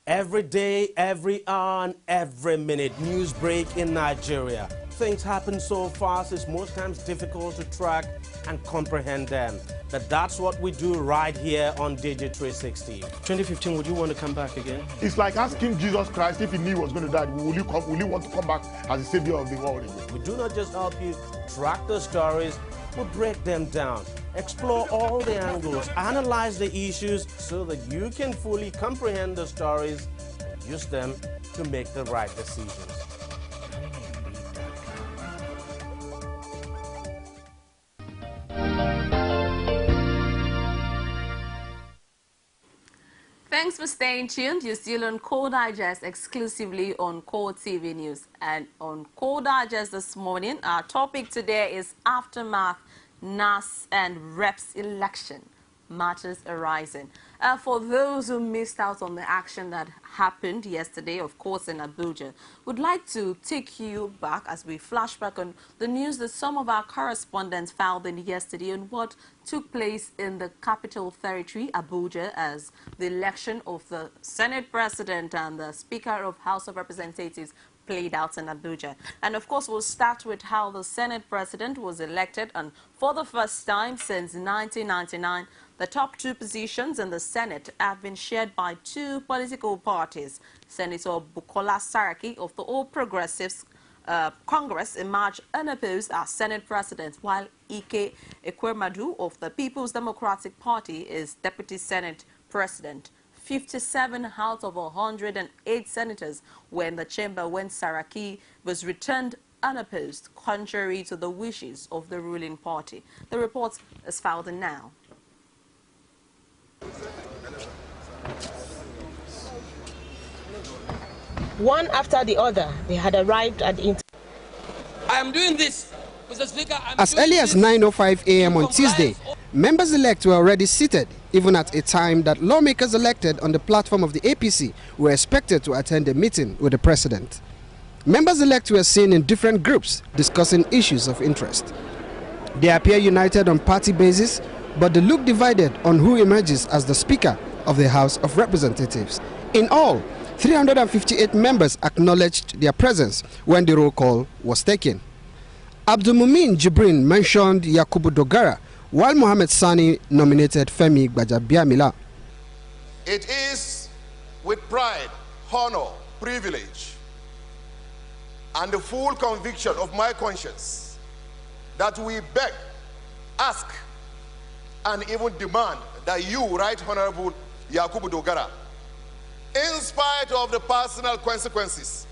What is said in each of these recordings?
Every day, every hour, and every minute, news break in Nigeria. Things happen so fast, it's most times difficult to track and comprehend them. But that's what we do right here on Digi360. 2015, would you want to come back again? It's like asking Jesus Christ if he knew he was going to die, will you want to come back as the savior of the world again? We do not just help you track the stories, we break them down, explore all the angles, analyze the issues so that you can fully comprehend the stories and use them to make the right decisions. Thanks for staying tuned. You're still on Core Digest exclusively on Core TV News. And on Core Digest this morning, our topic today is aftermath, NASS and Reps election, matters arising. For those who missed out on the action that happened yesterday, of course, in Abuja, would like to take you back as we flash back on the news that some of our correspondents filed in yesterday on what took place in the capital territory, Abuja, as the election of the Senate President and the Speaker of House of Representatives played out in Abuja. And of course, we'll start with how the Senate President was elected, and for the first time since 1999, the top two positions in the Senate have been shared by two political parties. Senator Bukola Saraki of the All Progressives Congress emerged unopposed as Senate President, while Ike Ekwemadu of the People's Democratic Party is Deputy Senate President. 57 out of 108 senators were in the chamber when Saraki was returned unopposed, contrary to the wishes of the ruling party. The report is filed in now. One after the other, they had arrived at the I am doing this, Mr. Speaker. As early as 9:05 a.m. on Tuesday, members-elect were already seated, even at a time that lawmakers elected on the platform of the APC were expected to attend a meeting with the president. Members-elect were seen in different groups discussing issues of interest. They appear united on party basis, but they look divided on who emerges as the Speaker of the House of Representatives. In all, 358 members acknowledged their presence when the roll call was taken. Abdulmumin Jibrin mentioned Yakubu Dogara, while Mohammed Sani nominated Femi Gbajabiamila. It is with pride, honor, privilege, and the full conviction of my conscience that we beg, ask, and even demand that you, Right Honorable Yakubu Dogara, in spite of the personal consequences,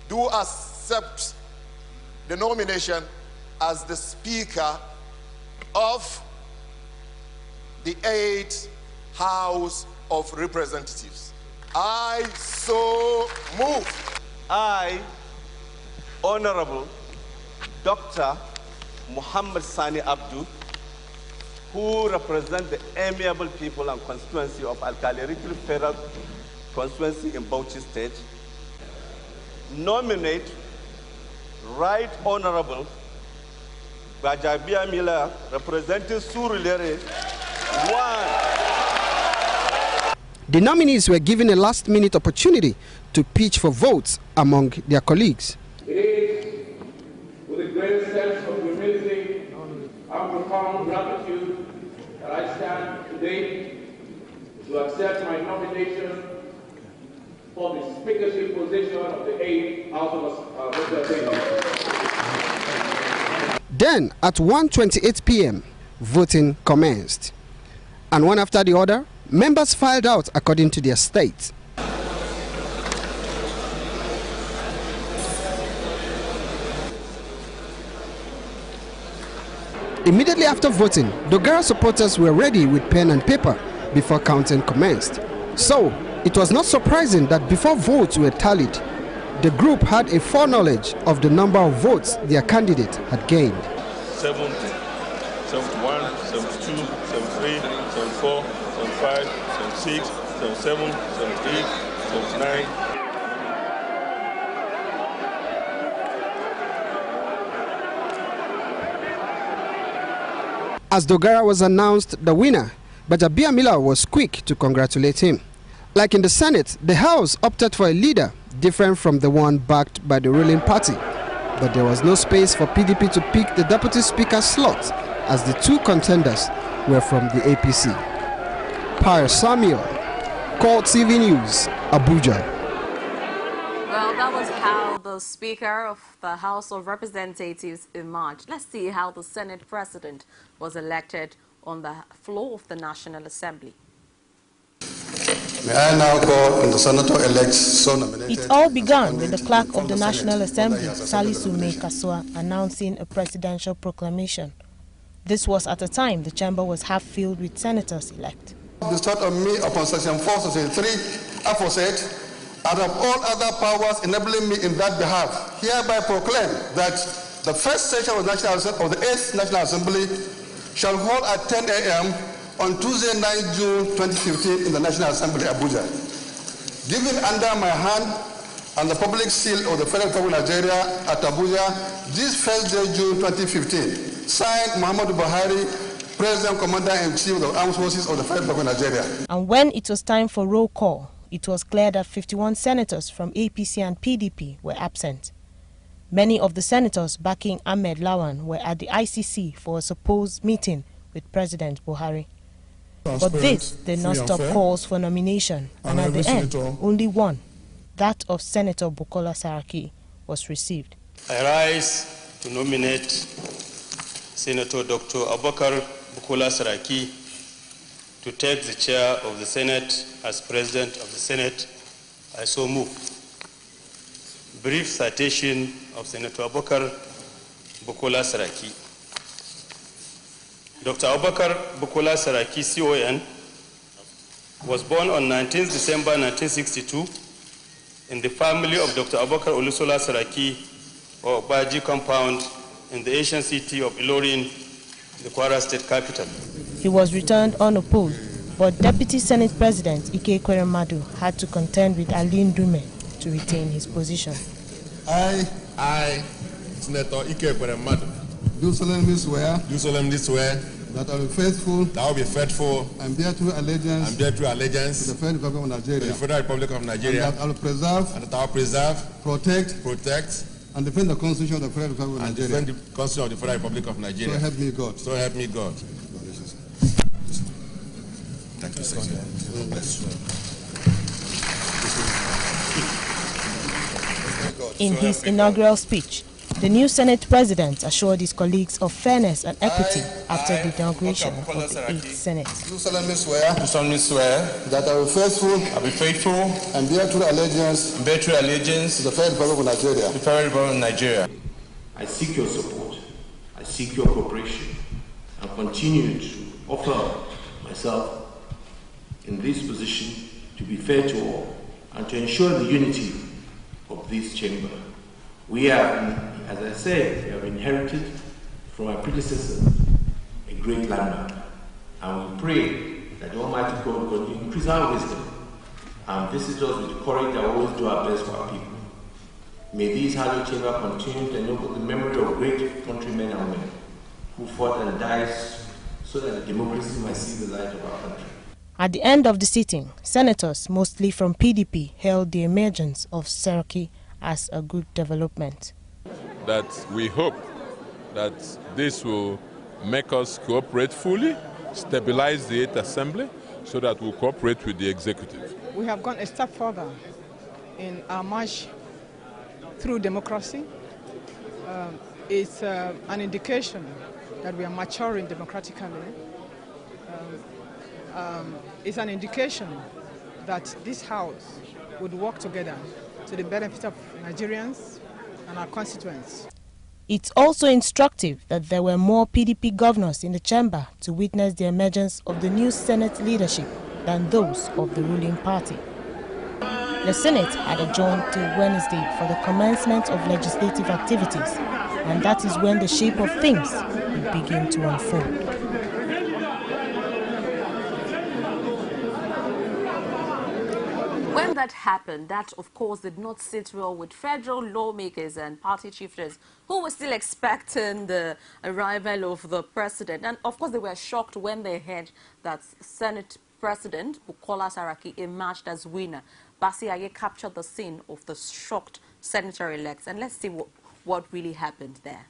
do accept the nomination as the Speaker of the 8th House of Representatives. I so move. I, Honorable Dr. Muhammad Sani Abdu, who represent the amiable people and constituency of Alkali-Rikri Federal Constituency in Bauchi State, nominate Right Honorable Gbajabiamila, representing Surulere 1. The nominees were given a last-minute opportunity to pitch for votes among their colleagues. It is with a great sense of humility and profound gratitude that I stand today to accept my nomination for the speakership position of the 8th House of Representatives. Then, at 1:28 p.m., voting commenced. And one after the other, members filed out according to their state. Immediately after voting, Dogara supporters were ready with pen and paper before counting commenced. So, it was not surprising that before votes were tallied, the group had a foreknowledge of the number of votes their candidate had gained. 70, 71, 72, 73, 74, 75, 76, 77, 78, 79. As Dogara was announced the winner, Gbajabiamila was quick to congratulate him. Like in the Senate, the House opted for a leader different from the one backed by the ruling party. But there was no space for PDP to pick the Deputy Speaker slot, as the two contenders were from the APC. Pius Samuel, Court TV News, Abuja. Well, that was how the Speaker of the House of Representatives emerged. Let's see how the Senate President was elected on the floor of the National Assembly. May I now call on the senator-elect so nominated. It all began with the clerk of the National Assembly, Salisu Kaswa, announcing a presidential proclamation. This was at a time the chamber was half filled with senators-elect. Bestowed on me upon section 463, aforesaid, out of all other powers enabling me in that behalf, hereby proclaim that the first session of the 8th National Assembly shall hold at 10 a.m. on Tuesday, 9 June 2015 in the National Assembly, Abuja. Given under my hand and the public seal of the Federal Republic of Nigeria at Abuja, this first day, June 2015, signed Muhammadu Buhari, President Commander-in-Chief of the Armed Forces of the Federal Republic of Nigeria. And when it was time for roll call, it was clear that 51 senators from APC and PDP were absent. Many of the senators backing Ahmed Lawan were at the ICC for a supposed meeting with President Buhari. But this did not stop calls for nomination, and at the end, only one, that of Senator Bukola Saraki, was received. I rise to nominate Senator Dr. Abubakar Bukola Saraki to take the chair of the Senate as President of the Senate. I so move. Brief citation of Senator Abubakar Bukola Saraki. Dr. Abubakar Bukola Saraki, CON, was born on 19 December 1962 in the family of Dr. Abubakar Olusola Saraki, or Baji compound, in the ancient city of Ilorin, the Kwara State capital. He was returned unopposed, but Deputy Senate President Ike Ekweremadu had to contend with Ali Ndume to retain his position. I, Senator Ike Ekweremadu, do solemnly swear that I will be faithful. That I will be faithful and bear true allegiance. To the Federal Republic of Nigeria. To the Federal Republic of Nigeria. And that I will preserve. Protect. And defend the Constitution of the Federal Republic of Nigeria. And defend the Constitution of the Federal Republic of Nigeria. So help me God. So help me God. Thank you, sir. In his inaugural speech, the new Senate President assured his colleagues of fairness and equity after the inauguration of the 8th Senate. Do solemnly swear that I will be faithful and bear true allegiance to the Federal Republic of Nigeria. I seek your support, I seek your cooperation, and continue to offer myself in this position to be fair to all and to ensure the unity of this chamber. We have, as I said, we have inherited from our predecessors a great landmark, and we pray that the Almighty God will increase our wisdom and visit us with the courage that we always do our best for our people. May this hallowed chamber continue to ennoble the memory of great countrymen and women who fought and died so that the democracy might see the light of our country. At the end of the sitting, senators, mostly from PDP, hailed the emergence of Saraki as a good development. That we hope that this will make us cooperate fully, stabilize the 8th Assembly, so that we'll cooperate with the executive. We have gone a step further in our march through democracy. It's an indication that we are maturing democratically. It's an indication that this House would work together to the benefit of Nigerians and our constituents. It's also instructive that there were more PDP governors in the chamber to witness the emergence of the new Senate leadership than those of the ruling party. The Senate had adjourned till Wednesday for the commencement of legislative activities, and that is when the shape of things will begin to unfold. When that happened, that of course did not sit well with federal lawmakers and party chieftains who were still expecting the arrival of the president. And of course they were shocked when they heard that Senate President Bukola Saraki emerged as winner. Basiaye captured the scene of the shocked senator-elects, and let's see what really happened there.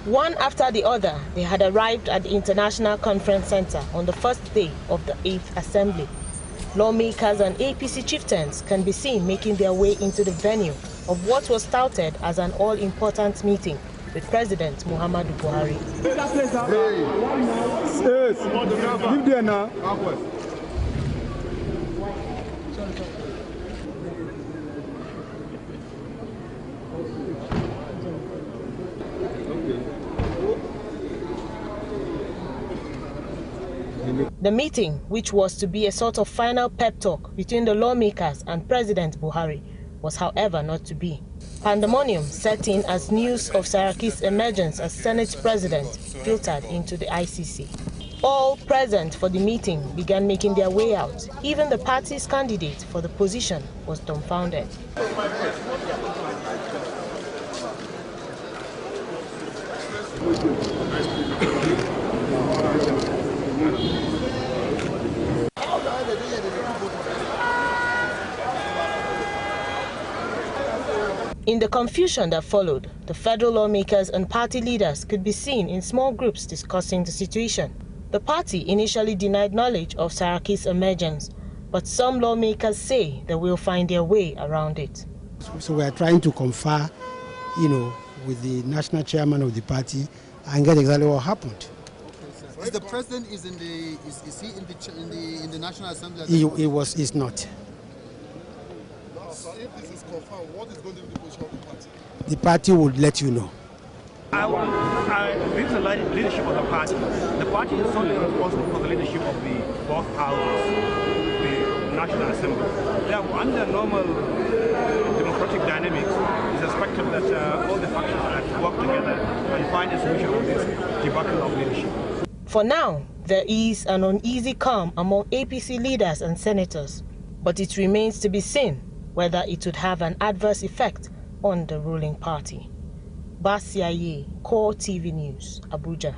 One after the other, they had arrived at the International Conference Center on the first day of the 8th Assembly. Lawmakers and APC chieftains can be seen making their way into the venue of what was touted as an all-important meeting with President Muhammadu Buhari. The meeting, which was to be a sort of final pep talk between the lawmakers and President Buhari, was however not to be. Pandemonium set in as news of Saraki's emergence as Senate President filtered into the ICC. All present for the meeting began making their way out. Even the party's candidate for the position was dumbfounded. In the confusion that followed, the federal lawmakers and party leaders could be seen in small groups discussing the situation. The party initially denied knowledge of Saraki's emergence, but some lawmakers say they will find their way around it. So we are trying to confer, with the national chairman of the party and get exactly what happened. Is the president is he in the National Assembly? He's not. So if this is confirmed, what is going to be the position of the party? The party would let you know. This is the leadership of the party. The party is solely responsible for the leadership of the both houses, the National Assembly. Therefore, under normal democratic dynamics, it's expected that all the factions work together and find a solution to this debacle of leadership. For now, there is an uneasy calm among APC leaders and senators, but it remains to be seen whether it would have an adverse effect on the ruling party. Basiaye, Core TV News, Abuja.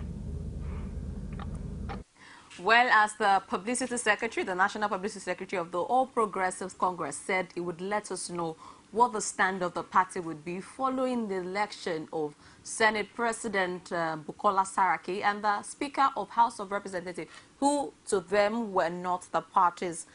Well, as the Publicity Secretary, the National Publicity Secretary of the All Progressives Congress said it would let us know what the stand of the party would be following the election of Senate President Bukola Saraki and the Speaker of House of Representatives, who to them were not the party's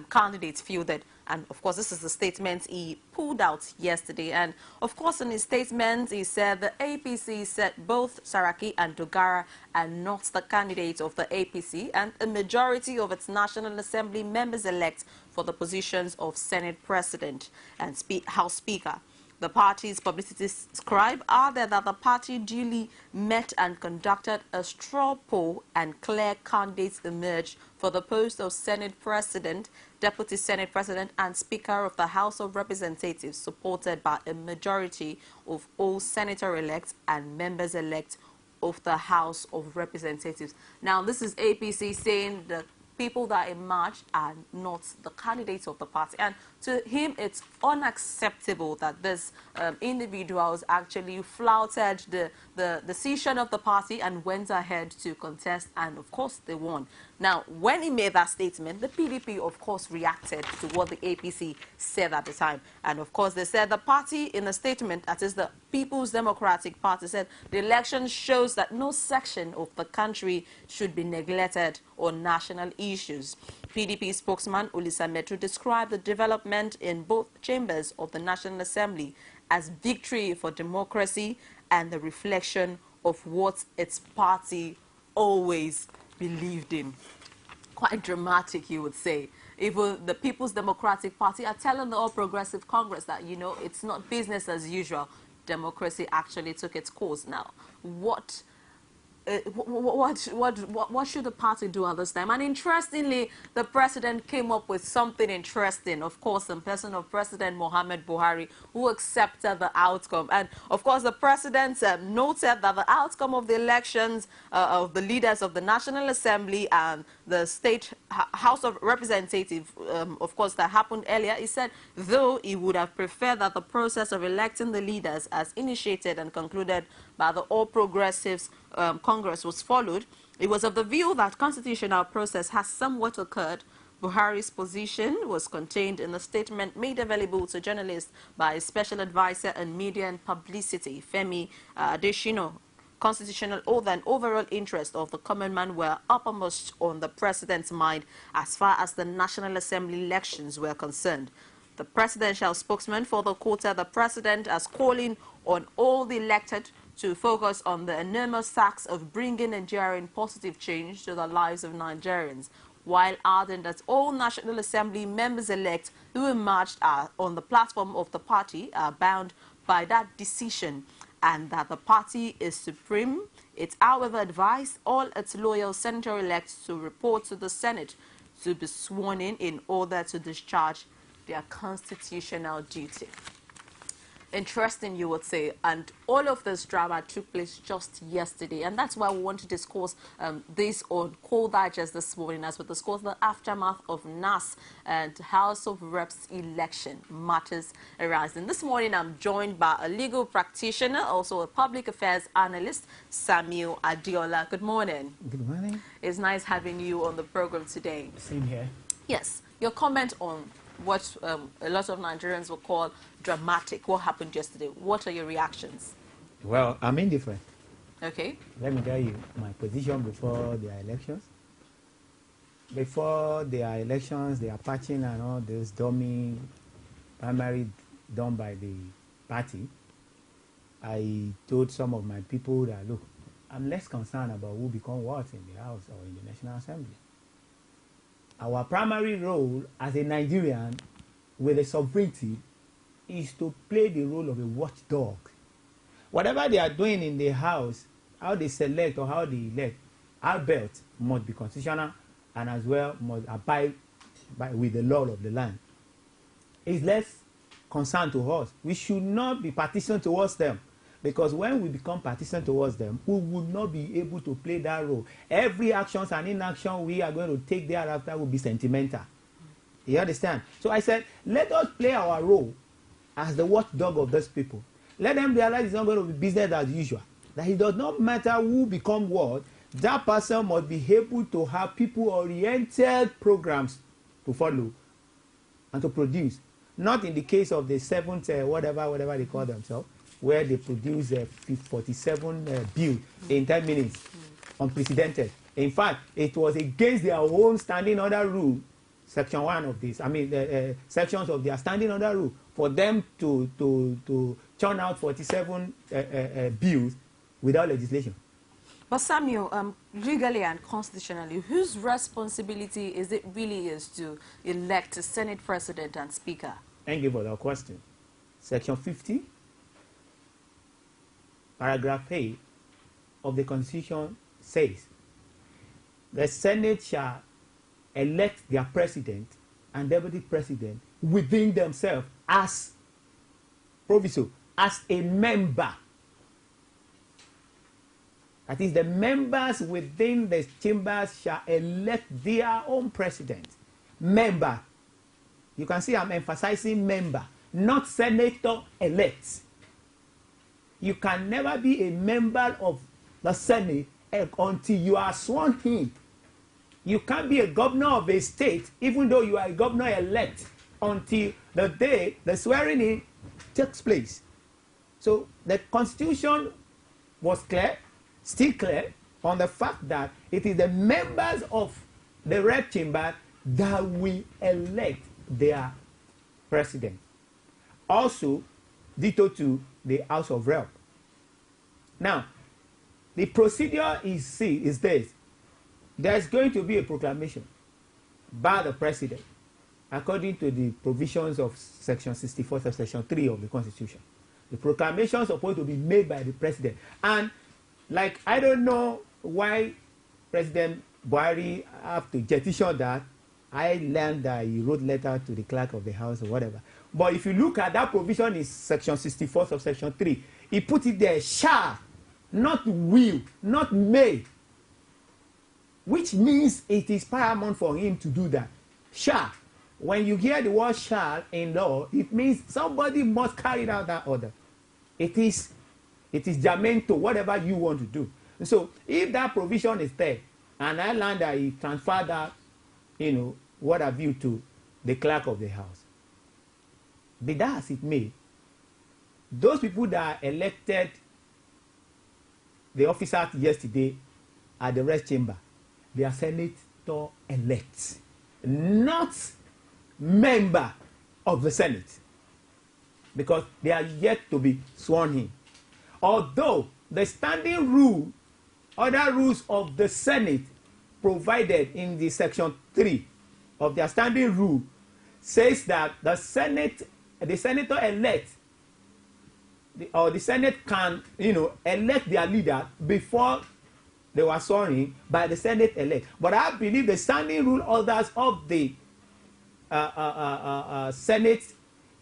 candidates fielded. And of course, this is the statement he pulled out yesterday. And of course, in his statement, he said the APC said both Saraki and Dogara are not the candidates of the APC, and a majority of its National Assembly members-elect for the positions of Senate President and House Speaker. The party's publicity scribe added that the party duly met and conducted a straw poll and clear candidates emerged for the post of Senate President, Deputy Senate President and Speaker of the House of Representatives, supported by a majority of all senator-elects and members-elect of the House of Representatives. Now, this is APC saying the people that emerged are not the candidates of the party. And to him, it's unacceptable that these individuals actually flouted the decision of the party and went ahead to contest, and of course they won. Now, when he made that statement, the PDP, of course, reacted to what the APC said at the time. And of course, they said the party, in a statement, that is the People's Democratic Party, said the election shows that no section of the country should be neglected on national issues. PDP spokesman Ulisa Metro described the development in both chambers of the National Assembly as victory for democracy and the reflection of what its party always believed in. Quite dramatic, you would say. Even the People's Democratic Party are telling the All Progressive Congress that, it's not business as usual. Democracy actually took its course. Now, what should the party do at this time? And interestingly, the president came up with something interesting, of course, in person of President Muhammadu Buhari, who accepted the outcome. And of course, the president noted that the outcome of the elections of the leaders of the National Assembly and the State House of Representatives, of course, that happened earlier, he said, though he would have preferred that the process of electing the leaders as initiated and concluded by the All Progressives Congress was followed. It was of the view that constitutional process has somewhat occurred. Buhari's position was contained in a statement made available to journalists by his special advisor on media and publicity, Femi Adesina. Constitutional oath and overall interest of the common man were uppermost on the president's mind as far as the National Assembly elections were concerned. The presidential spokesman for the quoted the president as calling on all the elected to focus on the enormous task of bringing enduring positive change to the lives of Nigerians, while adding that all National Assembly members-elect who emerged on the platform of the party are bound by that decision and that the party is supreme. It, however, advised all its loyal senator-elects to report to the Senate to be sworn in order to discharge their constitutional duty. Interesting, you would say, and all of this drama took place just yesterday, and that's why we want to discuss this on Cold Digest this morning as we discuss the aftermath of NASS and House of Reps election matters arising. This morning I'm joined by a legal practitioner, also a public affairs analyst, Samuel ADEOLA. Good morning. Good morning. It's nice having you on the program today. Same here. Yes, your comment on what a lot of Nigerians will call dramatic. What happened yesterday? What are your reactions? Well, I'm indifferent. Okay. Let me tell you my position before their elections. Before their elections, they are patching and all this dummy primary done by the party. I told some of my people that, look, I'm less concerned about who become what in the House or in the National Assembly. Our primary role as a Nigerian with a sovereignty is to play the role of a watchdog. Whatever they are doing in the House, how they select or how they elect, our belt must be constitutional and as well must abide with the law of the land. It's less concern to us. We should not be partisan towards them, because when we become partisan towards them, we will not be able to play that role. Every action and inaction we are going to take thereafter will be sentimental. You understand? So I said, let us play our role as the watchdog of those people. Let them realize it's not going to be business as usual. That it does not matter who become what, that person must be able to have people-oriented programs to follow and to produce. Not in the case of the seventh, whatever they call themselves, where they produce 47 bill in 10 minutes, unprecedented. In fact, it was against their own standing order rule, section 1 of this, sections of their standing order rule, for them to churn out 47 bills without legislation. But Samuel, legally and constitutionally, whose responsibility is it really is to elect a Senate President and Speaker? Thank you for that question. Section 50, paragraph A of the Constitution says, the Senate shall elect their president and deputy president within themselves as proviso, as a member. That is, the members within the chambers shall elect their own president. Member. You can see I'm emphasizing member, not senator-elect. You can never be a member of the Senate until you are sworn in. You can't be a governor of a state, even though you are a governor-elect, until the day the swearing-in takes place. So the Constitution was clear, still clear, on the fact that it is the members of the rep chamber that will elect their president. Also, ditto to the House of Rep. Now, the procedure is this. There's going to be a proclamation by the president, according to the provisions of Section 64, Section 3 of the Constitution. The proclamation is supposed to be made by the president. And, like, I don't know why President Buhari have to jettison that. I learned that he wrote letter to the clerk of the house or whatever. But if you look at that provision in Section 64 of Section 3, he put it there, shall, not will, not may. Which means it is paramount for him to do that. Shall. When you hear the word shall in law, it means somebody must carry out that order. It is It is germane to whatever you want to do. And so if that provision is there, and Islander he transfer that, what have you to the clerk of the house. Be that as it may, those people that elected the officers yesterday at the rest chamber, they are senator elects, not member of the Senate, because they are yet to be sworn in. Although the standing rule, other rules of the Senate provided in the section 3 of their standing rule says that the senator elect, or the Senate can, elect their leader before they were sworn in by the Senate elect. But I believe the standing rule orders of the Senate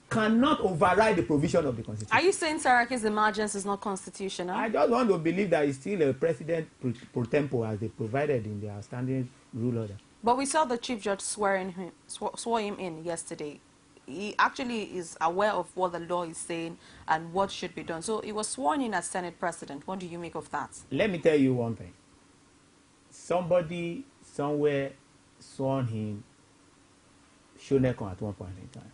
cannot override the provision of the Constitution. Are you saying Saraki's emergence is not constitutional? I just want to believe that it's still a president pro tempore as they provided in their standing rule order. But we saw the Chief Judge swore him in yesterday. He actually is aware of what the law is saying and what should be done. So he was sworn in as Senate President. What do you make of that? Let me tell you one thing. Somebody somewhere sworn him Shonekon at one point in time.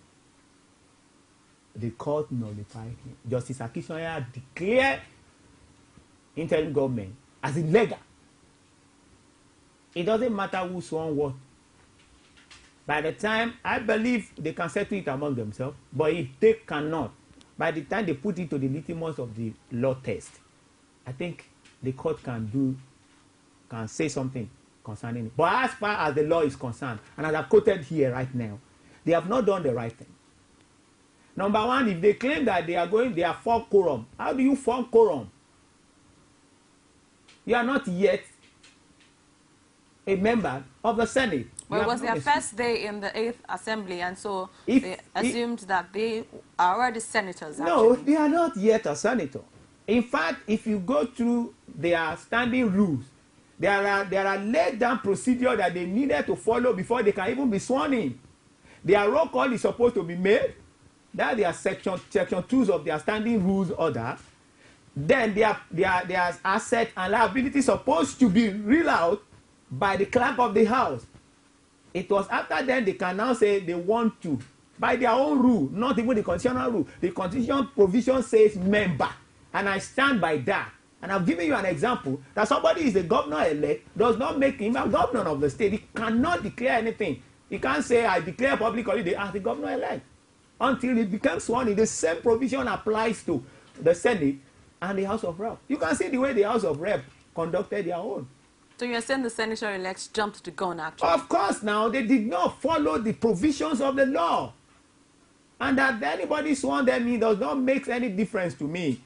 The court nullified him. Justice Akishonya declared interim government as illegal. It doesn't matter who sworn what. By the time, I believe they can settle it among themselves, but if they cannot, by the time they put it to the litmus of the law test, I think the court can say something concerning it. But as far as the law is concerned, and as I've quoted here right now, they have not done the right thing. Number one, if they claim that they are for quorum, how do you form quorum? You are not yet a member of the Senate. Well, it was their first day in the 8th Assembly, and so they assumed that they are already senators. No, they are not yet a senator. In fact, if you go through their standing rules, there are laid down procedures that they needed to follow before they can even be sworn in. Their roll call is supposed to be made. That their section 2 of their standing rules order. Then their asset and liability supposed to be read out by the clerk of the house. It was after then they can now say they want to, by their own rule, not even the constitutional rule. The constitutional provision says member, and I stand by that. And I've given you an example that somebody is the governor-elect, does not make him a governor of the state. He cannot declare anything. He can't say, I declare public holiday as the governor-elect. Until he becomes sworn in, the same provision applies to the Senate and the House of Rep. You can see the way the House of Rep conducted their own. So you're saying the senator-elects jumped the gun, actually? Of course, now, they did not follow the provisions of the law. And that anybody sworn them in does not make any difference to me.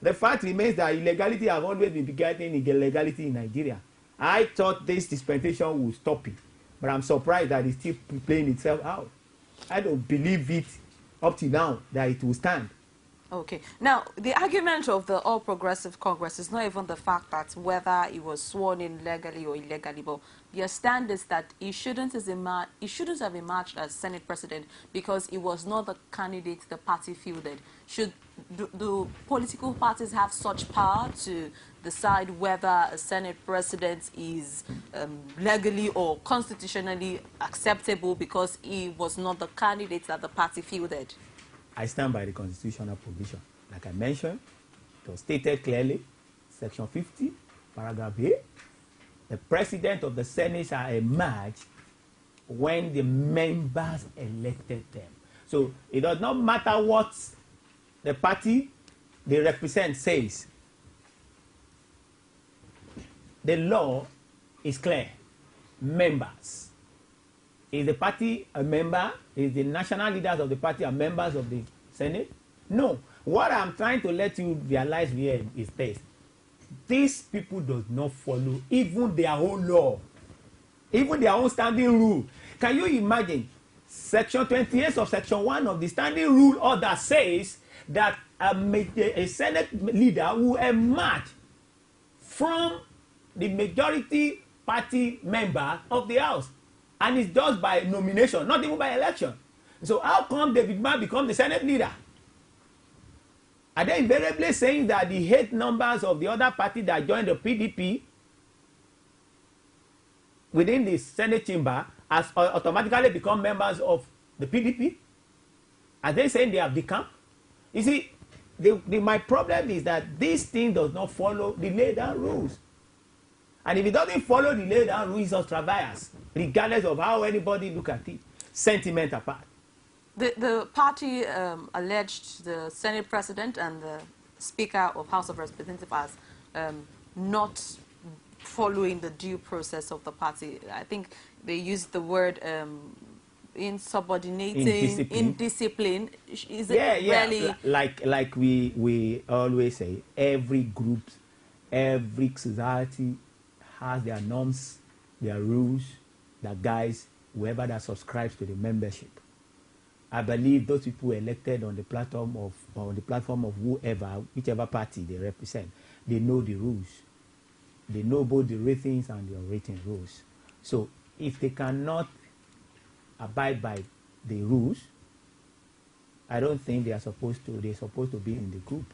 The fact remains that illegality has always been begetting illegality in Nigeria. I thought this dispensation would stop it, but I'm surprised that it's still playing itself out. I don't believe it up to now that it will stand. Okay. Now, the argument of the All Progressive Congress is not even the fact that whether he was sworn in legally or illegally, but their stand is that he shouldn't have emerged as Senate President because he was not the candidate the party fielded. Do political parties have such power to decide whether a Senate President is legally or constitutionally acceptable because he was not the candidate that the party fielded? I stand by the constitutional provision. Like I mentioned, it was stated clearly, Section 50, Paragraph A, the President of the Senate shall emerge when the members elected them. So it does not matter what the party they represent says. The law is clear. Members. Is the party a member? Is the national leaders of the party are members of the Senate? No. What I'm trying to let you realize here is this. These people do not follow even their own law, even their own standing rule. Can you imagine? Section 28 of Section 1 of the standing rule order says that a Senate leader will emerge from the majority party member of the House. And it's just by nomination, not even by election. So how come David Mark become the Senate leader? Are they invariably saying that the hate numbers of the other party that joined the PDP within the Senate chamber has automatically become members of the PDP? Are they saying they have become? You see, my problem is that this thing does not follow the laid down rules. And if it doesn't follow the laid down rules of travails, regardless of how anybody look at it, sentiment apart. The party alleged the Senate President and the Speaker of House of Representatives as not following the due process of the party. I think they used the word insubordinating, indiscipline. Is it really? Like we always say, every group, every society has their norms, their rules, their guides, whoever that subscribes to the membership. I believe those people elected on the platform of whoever, whichever party they represent, they know the rules. They know both the ratings and the unwritten rules. So if they cannot abide by the rules, I don't think they're supposed to be in the group.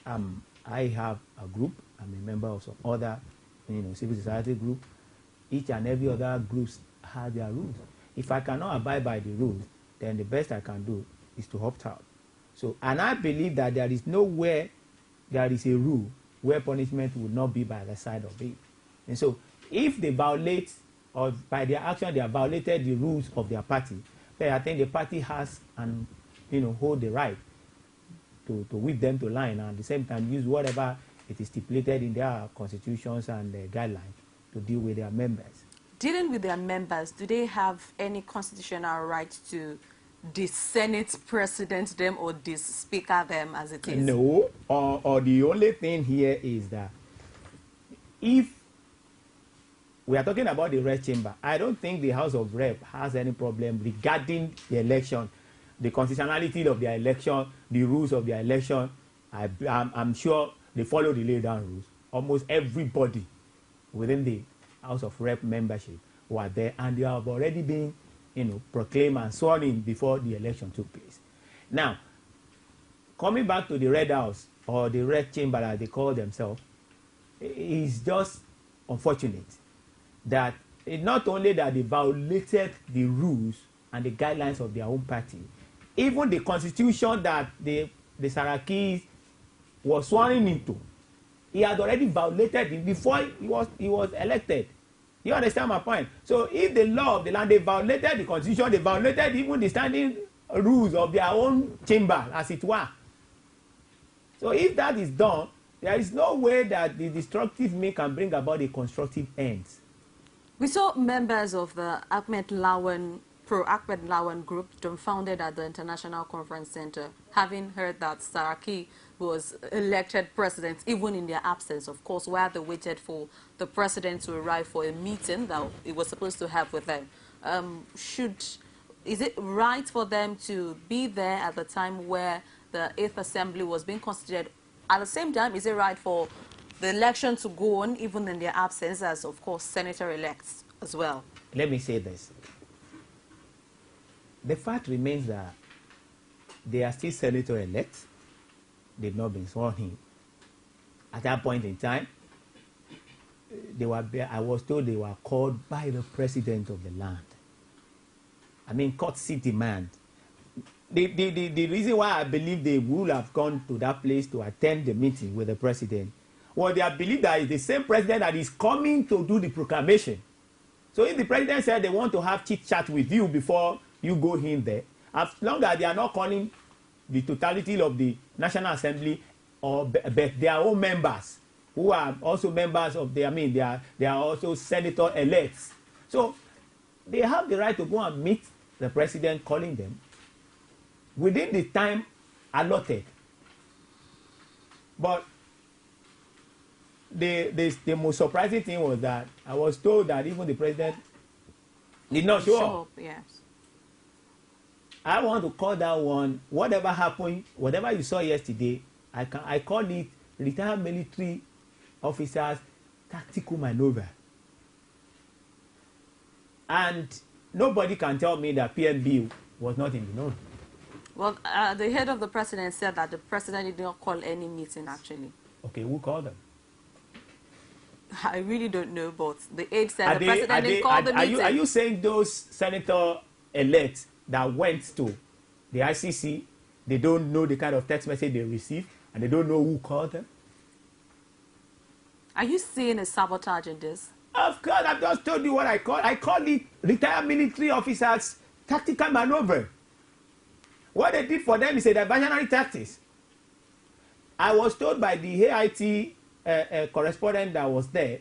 I have a group. I'm a member of some other civil society group. Each and every other group has their rules. If I cannot abide by the rules, then the best I can do is to opt out. So, and I believe that there is nowhere there is a rule where punishment will not be by the side of it. And so, if they violate, or by their action they have violated the rules of their party, then I think the party has and hold the right to whip them to line, and at the same time use whatever it is stipulated in their constitutions and guidelines to deal with their members. Dealing with their members, do they have any constitutional right to dis-Senate president them or dis-speaker them as it is? No, or the only thing here is that if we are talking about the red chamber, I don't think the House of Rep has any problem regarding the election, the constitutionality of their election, the rules of their election. I'm sure they follow the laid down rules. Almost everybody within the House of Rep membership were there, and they have already been proclaimed and sworn in before the election took place. Now, coming back to the Red House, or the Red Chamber as they call themselves, it's just unfortunate that not only that they violated the rules and the guidelines of their own party, even the constitution that the Saraki was sworn into, he had already violated it before he was elected. You understand my point? So if the law of the land, they violated the constitution, they violated even the standing rules of their own chamber, as it were. So if that is done, there is no way that the destructive me can bring about the constructive ends. We saw members of the pro-Ahmed Lawan group dumbfounded at the International Conference Center, having heard that Saraki was elected president, even in their absence, of course, while they waited for the president to arrive for a meeting that it was supposed to have with them. Is it right for them to be there at the time where the 8th Assembly was being constituted? At the same time, is it right for the election to go on, even in their absence, as, of course, senator-elects as well? Let me say this. The fact remains that they are still senator-elects. They've not been sworn in. At that point in time, I was told they were called by the president of the land. I mean, courtesy demand. The reason why I believe they would have gone to that place to attend the meeting with the president was they believe that it's the same president that is coming to do the proclamation. So if the president said they want to have chit-chat with you before you go in there, as long as they are not calling the totality of the National Assembly but their own members, who are also members of they are also senator-elects. So they have the right to go and meet the president, calling them within the time allotted. But the most surprising thing was that I was told that even the president did not show up. Yes. I want to call that one, whatever happened, whatever you saw yesterday, I call it retired military officers tactical maneuver. And nobody can tell me that PNB was not in the know. Well, the head of the president said that the president did not call any meeting, actually. Okay, who called them? I really don't know, but the aide said the president didn't call the meeting. Are you saying those senator-elects that went to the ICC, they don't know the kind of text message they received, and they don't know who called them? Are you seeing a sabotage in this? Of course, I've just told you what I call. I call it retired military officers' tactical maneuver. What they did for them is a diversionary tactics. I was told by the AIT correspondent that was there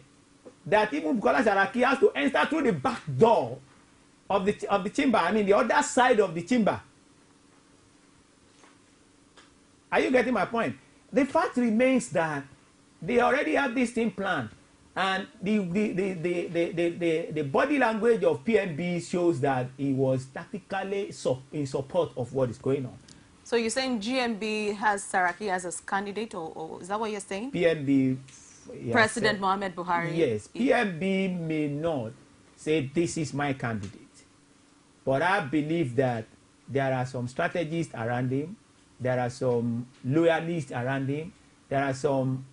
that even Bukola Saraki has to enter through the back door of the chamber. I mean, the other side of the chamber. Are you getting my point? The fact remains that they already have this thing planned, and the body language of PNB shows that he was tactically in support of what is going on. So you're saying GMB has Saraki as a candidate, or is that what you're saying? PNB, President Mohamed Buhari. Yes, PNB may not say this is my candidate, but I believe that there are some strategists around him, there are some loyalists around him, there are some,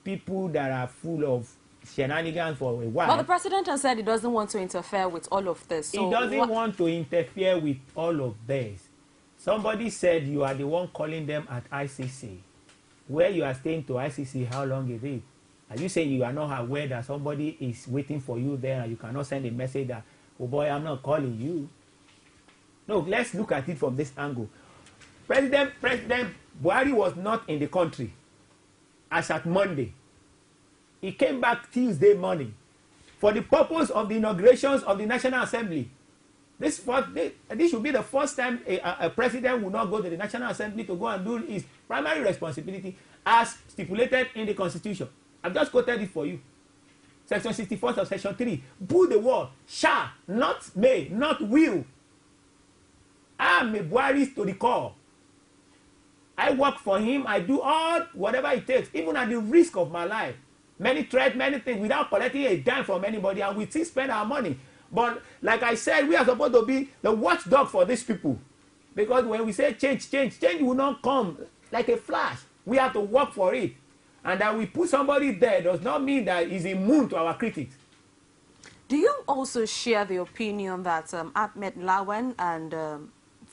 people that are full of shenanigans for a while. But the president has said he doesn't want to interfere with all of this. So he doesn't want to interfere with all of this. Somebody said you are the one calling them at ICC. Where you are staying to ICC, how long is it? Are you saying you are not aware that somebody is waiting for you there and you cannot send a message that, oh boy, I'm not calling you? No, let's look at it from this angle. President Buhari was not in the country as at Monday. He came back Tuesday morning for the purpose of the inaugurations of the National Assembly. This should be the first time a president will not go to the National Assembly to go and do his primary responsibility as stipulated in the Constitution. I've just quoted it for you. Section 64 of Section 3. Put the word shall, not may, not will. I am a Buhari to the core. I work for him. I do all whatever it takes, even at the risk of my life. Many threats, many things, without collecting a dime from anybody, and we still spend our money. But like I said, we are supposed to be the watchdog for these people. Because when we say change, change will not come like a flash. We have to work for it. And that we put somebody there does not mean that he's immune to our critics. Do you also share the opinion that Ahmed Lawan and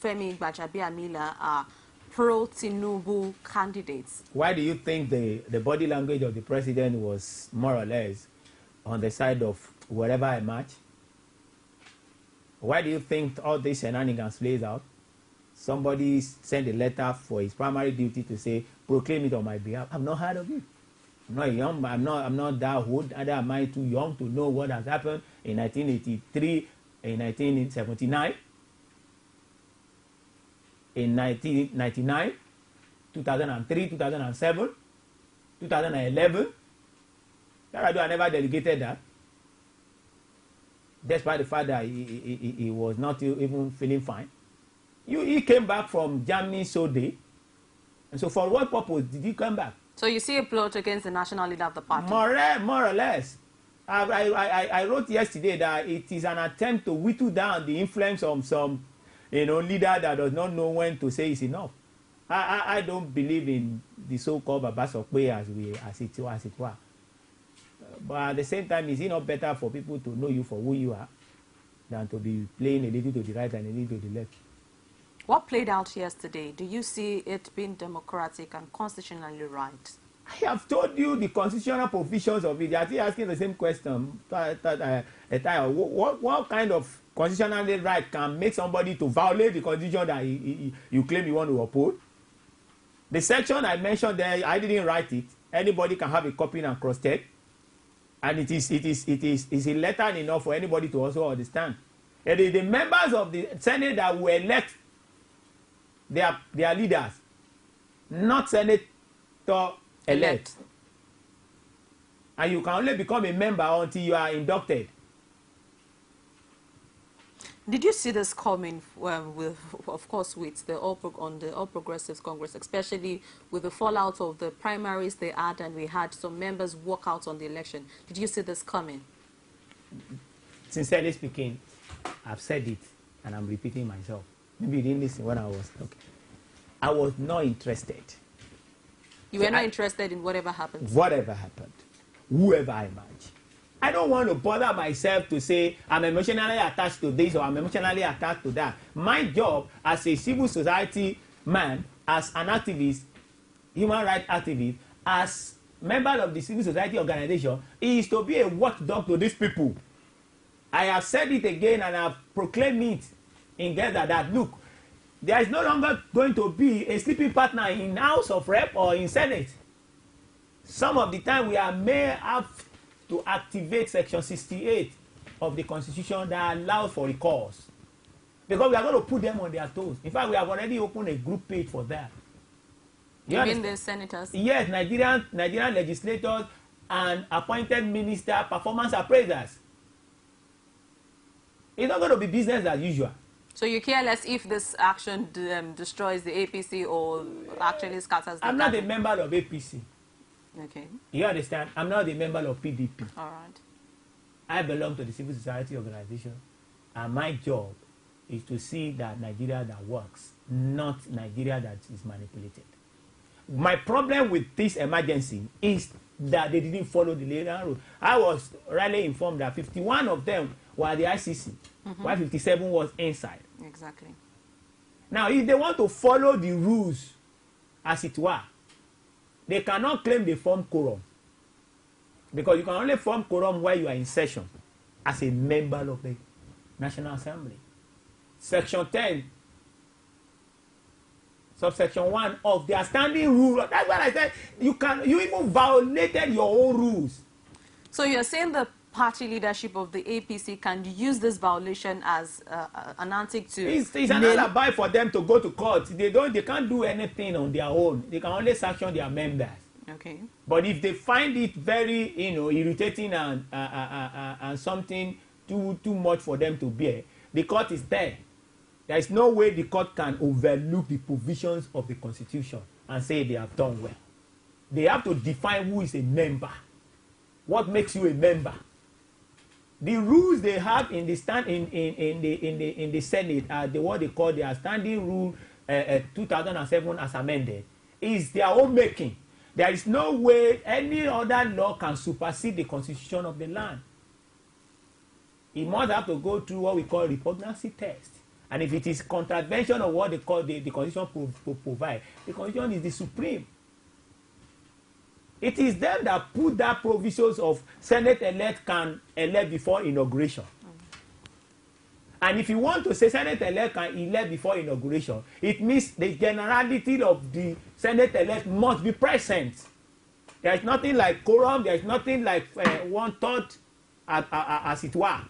Femi Gbajabiamila are pro-Tinubu candidates? Why do you think the body language of the president was more or less on the side of wherever I match? Why do you think all these shenanigans plays out? Somebody sent a letter for his primary duty to say, proclaim it on my behalf. I've not heard of it. I'm not young, I'm not that old, either am I too young to know what has happened in 1983, in 1979, in 1999, 2003, 2007, 2011. I never delegated that. Despite the fact that he was not even feeling fine. He came back from Germany so day. And so for what purpose did he come back? So you see a plot against the national leader of the party? More or less. I wrote yesterday that it is an attempt to whittle down the influence of some leader that does not know when to say it's enough. I don't believe in the so-called Babasokwe as it were. But at the same time, is it not better for people to know you for who you are than to be playing a little to the right and a little to the left? What played out yesterday? Do you see it being democratic and constitutionally right? I have told you the constitutional provisions of it. You are still asking the same question. What kind of constitutional right can make somebody to violate the constitution that you claim you want to uphold? The section I mentioned there, I didn't write it. Anybody can have a copy and cross-check. And it is a letter enough for anybody to also understand. The members of the Senate that will elect their leaders, not senator-elect. And you can only become a member until you are inducted. Did you see this coming, of course, with the All Progressives Congress, especially with the fallout of the primaries they had, and we had some members walk out on the election? Did you see this coming? Sincerely speaking, I've said it, and I'm repeating myself. Maybe you didn't listen when I was talking. I was not interested. You were not interested in whatever happened? Whatever happened. Whoever I match. I don't want to bother myself to say I'm emotionally attached to this or I'm emotionally attached to that. My job as a civil society man, as an activist, human rights activist, as member of the civil society organization, is to be a watchdog to these people. I have said it again and I have proclaimed it in Gaza that, look, there is no longer going to be a sleeping partner in House of Rep or in Senate. Some of the time we may have to activate Section 68 of the Constitution that allows for recalls. Because we are going to put them on their toes. In fact, we have already opened a group page for that. You mean the senators? Yes, Nigerian legislators and appointed minister performance appraisers. It's not going to be business as usual. So you care less if this action destroys the APC or actually scatters the I'm not a member of APC. Okay. You understand? I'm not a member of PDP. All right. I belong to the civil society organization, and my job is to see that Nigeria that works, not Nigeria that is manipulated. My problem with this emergency is that they didn't follow the legal rule. I was rightly informed that 51 of them were at the ICC, while 57 was inside. Exactly. Now, if they want to follow the rules, as it were, they cannot claim they form quorum. Because you can only form quorum while you are in session as a member of the National Assembly. Section 10, subsection 1 of their standing rule. That's what I said. You even violated your own rules. So you're saying the party leadership of the APC can use this violation as an antic to... It's an alibi for them to go to court. They can't do anything on their own. They can only sanction their members. Okay. But if they find it very, irritating and something too much for them to bear, the court is there. There is no way the court can overlook the provisions of the Constitution and say they have done well. They have to define who is a member. What makes you a member? The rules they have in the Senate are what they call their standing rule 2007 as amended. Is their own making. There is no way any other law can supersede the constitution of the land. It must have to go through what we call repugnancy test. And if it is contravention of what they call the constitution provide, the constitution is the supreme. It is them that put that provisions of Senate elect can elect before inauguration. And if you want to say Senate elect can elect before inauguration, it means the generality of the Senate elect must be present. There is nothing like quorum. There is nothing like one-third as it were.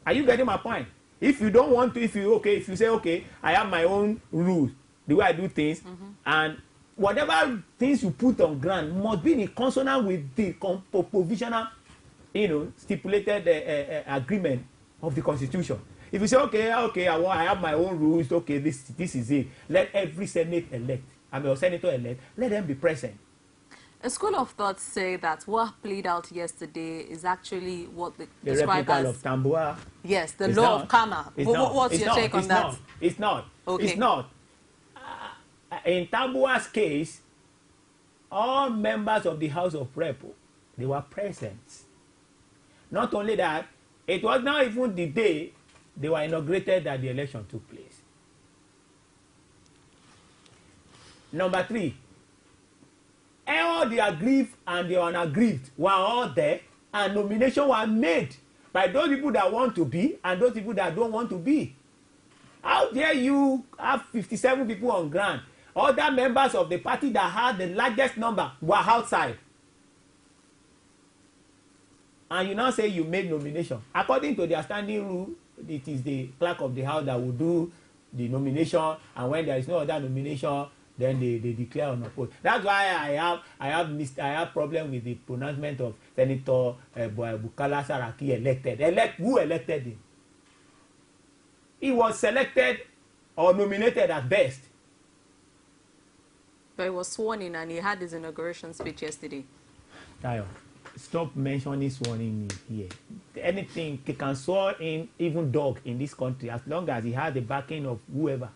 Are you getting my point? If you don't want to, if you say, okay, I have my own rules, the way I do things, and whatever things you put on ground must be in consonance with the provisional, stipulated agreement of the Constitution. If you say, okay, I have my own rules, okay, this is it. Let every Senate elect, senator elect, let them be present. A school of thought say that what played out yesterday is actually what they the describe replica as... of Tambua. Yes, the law of karma. What's your take on that? It's not. Okay. It's not. In Tambua's case, all members of the House of Rep, they were present. Not only that, it was not even the day they were inaugurated that the election took place. Number 3, all the aggrieved and the unaggrieved were all there, and nominations were made by those people that want to be and those people that don't want to be. How dare you have 57 people on ground? Other members of the party that had the largest number were outside. And you now say you made nomination. According to their standing rule, it is the clerk of the house that will do the nomination, and when there is no other nomination, then they declare unopposed. That's why I have problem with the pronouncement of Senator Bukola Saraki elected. Who elected him? He was selected or nominated at best. But he was sworn in and he had his inauguration speech yesterday. Tayo, stop mentioning sworn in here. Anything can swear in, even dog in this country, as long as he has the backing of whoever.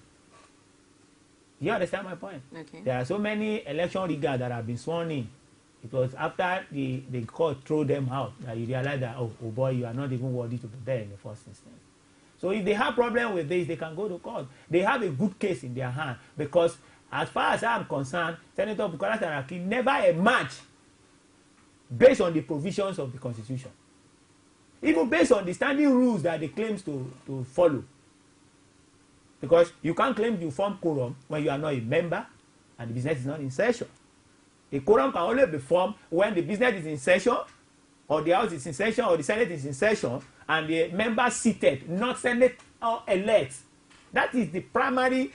You understand my point? Okay. There are so many election riggers that have been sworn in. It was after the court threw them out that you realize that, oh boy, you are not even worthy to be there in the first instance. So if they have problem with this, they can go to court. They have a good case in their hand, because as far as I'm concerned, Senator Bukola Saraki never emerged based on the provisions of the Constitution, even based on the standing rules that they claim to follow. Because you can't claim you form quorum when you are not a member and the business is not in session. A quorum can only be formed when the business is in session, or the House is in session, or the Senate is in session, and the members seated, not Senate or elect. That is the primary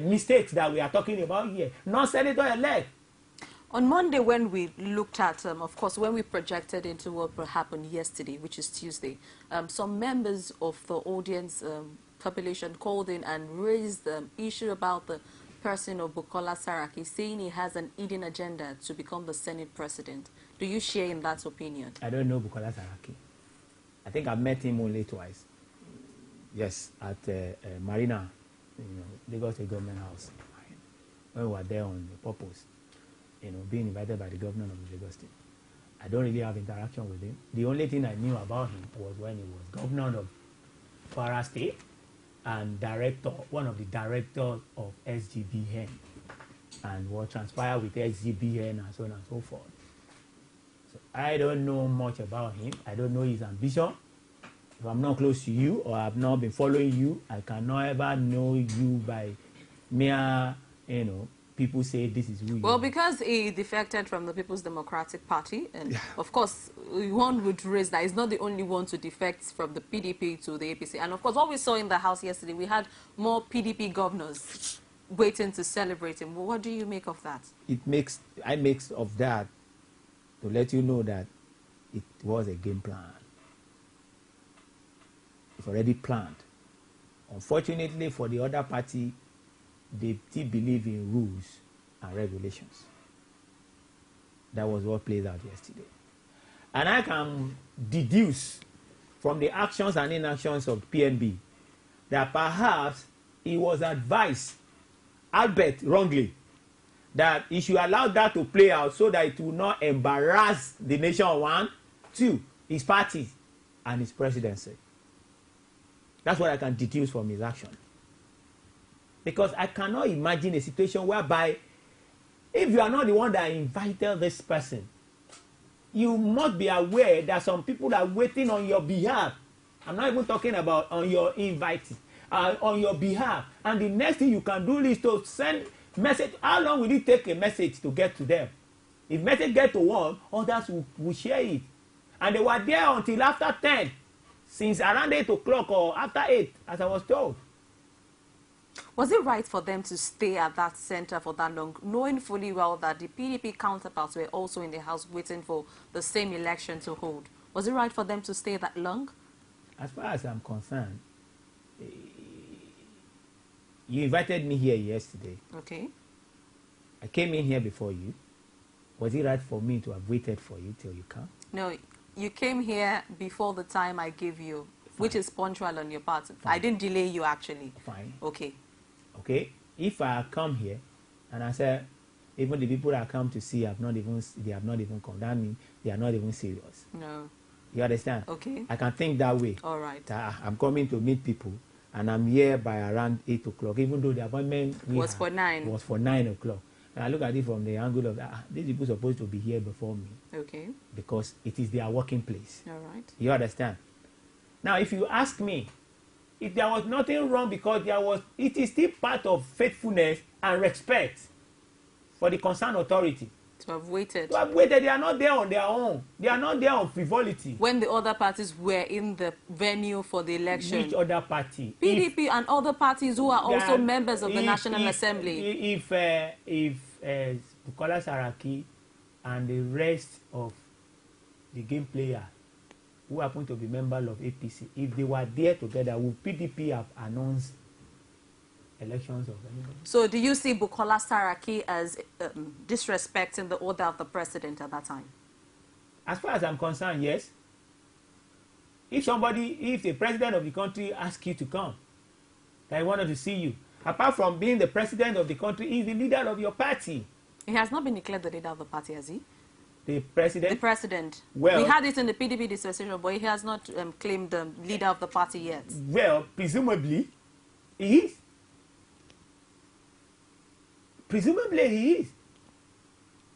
mistakes that we are talking about here, not Senator elect. On Monday, when we looked at, of course, when we projected into what happened yesterday, which is Tuesday, some members of the audience population called in and raised the issue about the person of Bukola Saraki, saying he has an hidden agenda to become the Senate president. Do you share in that opinion? I don't know Bukola Saraki. I think I've met him only twice. Yes, at Marina, Lagos State Government House, when we were there on the purpose, being invited by the governor of Lagos State. I don't really have interaction with him. The only thing I knew about him was when he was governor of Kwara State and one of the directors of SGBN, and what transpired with SGBN and so on and so forth. So I don't know much about him. I don't know his ambition. If I'm not close to you or I've not been following you, I cannot ever know you by mere, people say this is who you Well, are. because he defected from the People's Democratic Party, and of course, one would raise that he's not the only one to defect from the PDP to the APC. And of course, what we saw in the House yesterday, we had more PDP governors waiting to celebrate him. Well, what do you make of that? I make of that to let you know that it was a game plan. It's already planned. Unfortunately for the other party, they still believe in rules and regulations. That was what played out yesterday. And I can deduce from the actions and inactions of PNB that perhaps he was advised, albeit wrongly, that he should allow that to play out so that it will not embarrass the nation, one, two, his party and his presidency. That's what I can deduce from his action. Because I cannot imagine a situation whereby, if you are not the one that invited this person, you must be aware that some people are waiting on your behalf. I'm not even talking about on your invite, on your behalf. And the next thing you can do is to send message. How long will it take a message to get to them? If message get to one, others will share it. And they were there until after 10, since around 8 o'clock or after 8, as I was told. Was it right for them to stay at that center for that long, knowing fully well that the PDP counterparts were also in the House waiting for the same election to hold? Was it right for them to stay that long? As far as I'm concerned, you invited me here yesterday. Okay. I came in here before you. Was it right for me to have waited for you till you come? No, you came here before the time I gave you, which is punctual on your part. I didn't delay you, actually. Fine. Okay. Okay. If I come here and I say, even the people that come to see they have not even come, that means they are not even serious. No. You understand? Okay. I can think that way. All right. I'm coming to meet people, and I'm here by around 8 o'clock, even though the appointment was for 9. Was for 9 o'clock. And I look at it from the angle of these people are supposed to be here before me. Okay. Because it is their working place. All right. You understand? Now, if you ask me, if there was nothing wrong, because it is still part of faithfulness and respect for the concerned authority. To have waited. To have waited. They are not there on their own. They are not there on frivolity. When the other parties were in the venue for the election. Which other party? PDP and other parties who are also members of the National Assembly. If Bukola Saraki and the rest of the game player who happen to be members of APC, if they were there together, would PDP have announced elections of anybody? So do you see Bukola Saraki as disrespecting the order of the president at that time? As far as I'm concerned, yes. If the president of the country asks you to come, that he wanted to see you, apart from being the president of the country, he's the leader of your party. He has not been declared the leader of the party, has he? The president? The president. Well, we had it in the PDP dispensation, but he has not claimed the leader of the party yet. Well, presumably, he is. Presumably, he is.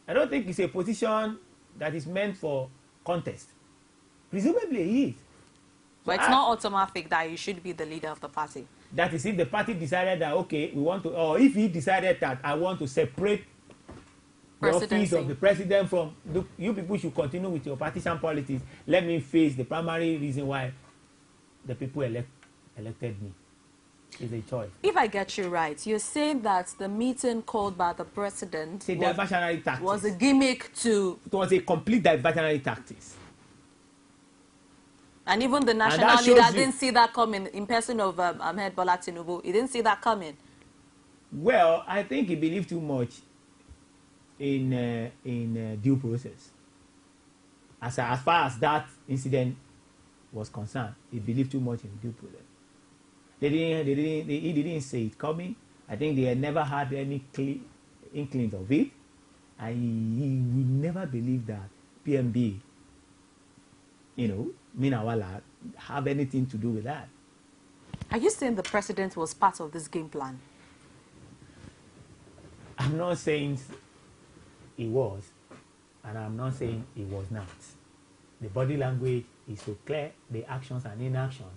I don't think it's a position that is meant for contest. Presumably, he is. But it's not automatic that you should be the leader of the party. That is if the party decided that, okay, we want to, or if he decided that I want to separate the office of the president from, look, you people should continue with your partisan politics. Let me face the primary reason why the people elected me. It's a choice. If I get you right, you're saying that the meeting called by the president was a gimmick to... It was a complete diversionary tactics. And even the national leader didn't see that coming in person of Ahmed Bola Tinubu. He didn't see that coming. Well, I think he believed too much in due process. As far as that incident was concerned, he believed too much in due process. He didn't see it coming. I think they had never had any inkling of it. And he would never believe that PMB, Minawala, have anything to do with that. Are you saying the president was part of this game plan? I'm not saying he was, and I'm not saying he was not. The body language is so clear, the actions and inactions,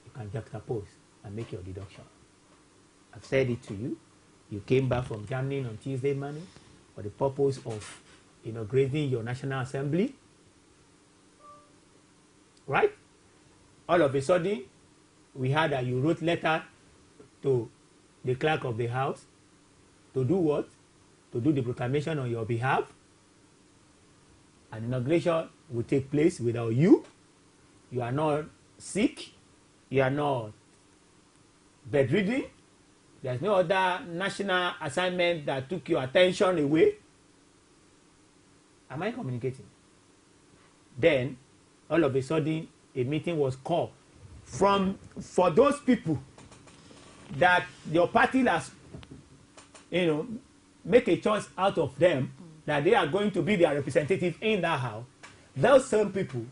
you can juxtapose and make your deduction. I've said it to you. You came back from Germany on Tuesday morning for the purpose of inaugurating your National Assembly. Right? All of a sudden, we heard that you wrote letter to the clerk of the house to do what? To do the proclamation on your behalf. An inauguration will take place without you. You are not sick. You are not bedridden. There's no other national assignment that took your attention away. Am I communicating? Then, all of a sudden, a meeting was called for those people that your party has, make a choice out of them that they are going to be their representative in that house. Those same people,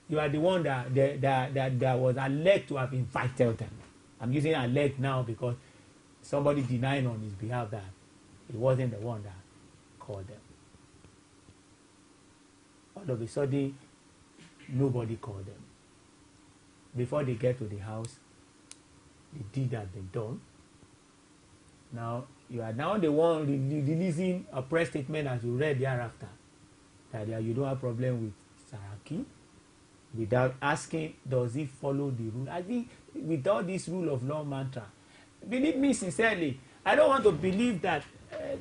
you are the one that was alleged to have invited them. I'm using alleged now because somebody denied on his behalf that he wasn't the one that called them. All of a sudden, nobody called them. Before they get to the house, the deed had been done. Now, you are now the one releasing a press statement as you read thereafter that you don't have problem with Saraki without asking, does he follow the rule? I think without this rule of law mantra, believe me sincerely, I don't want to believe that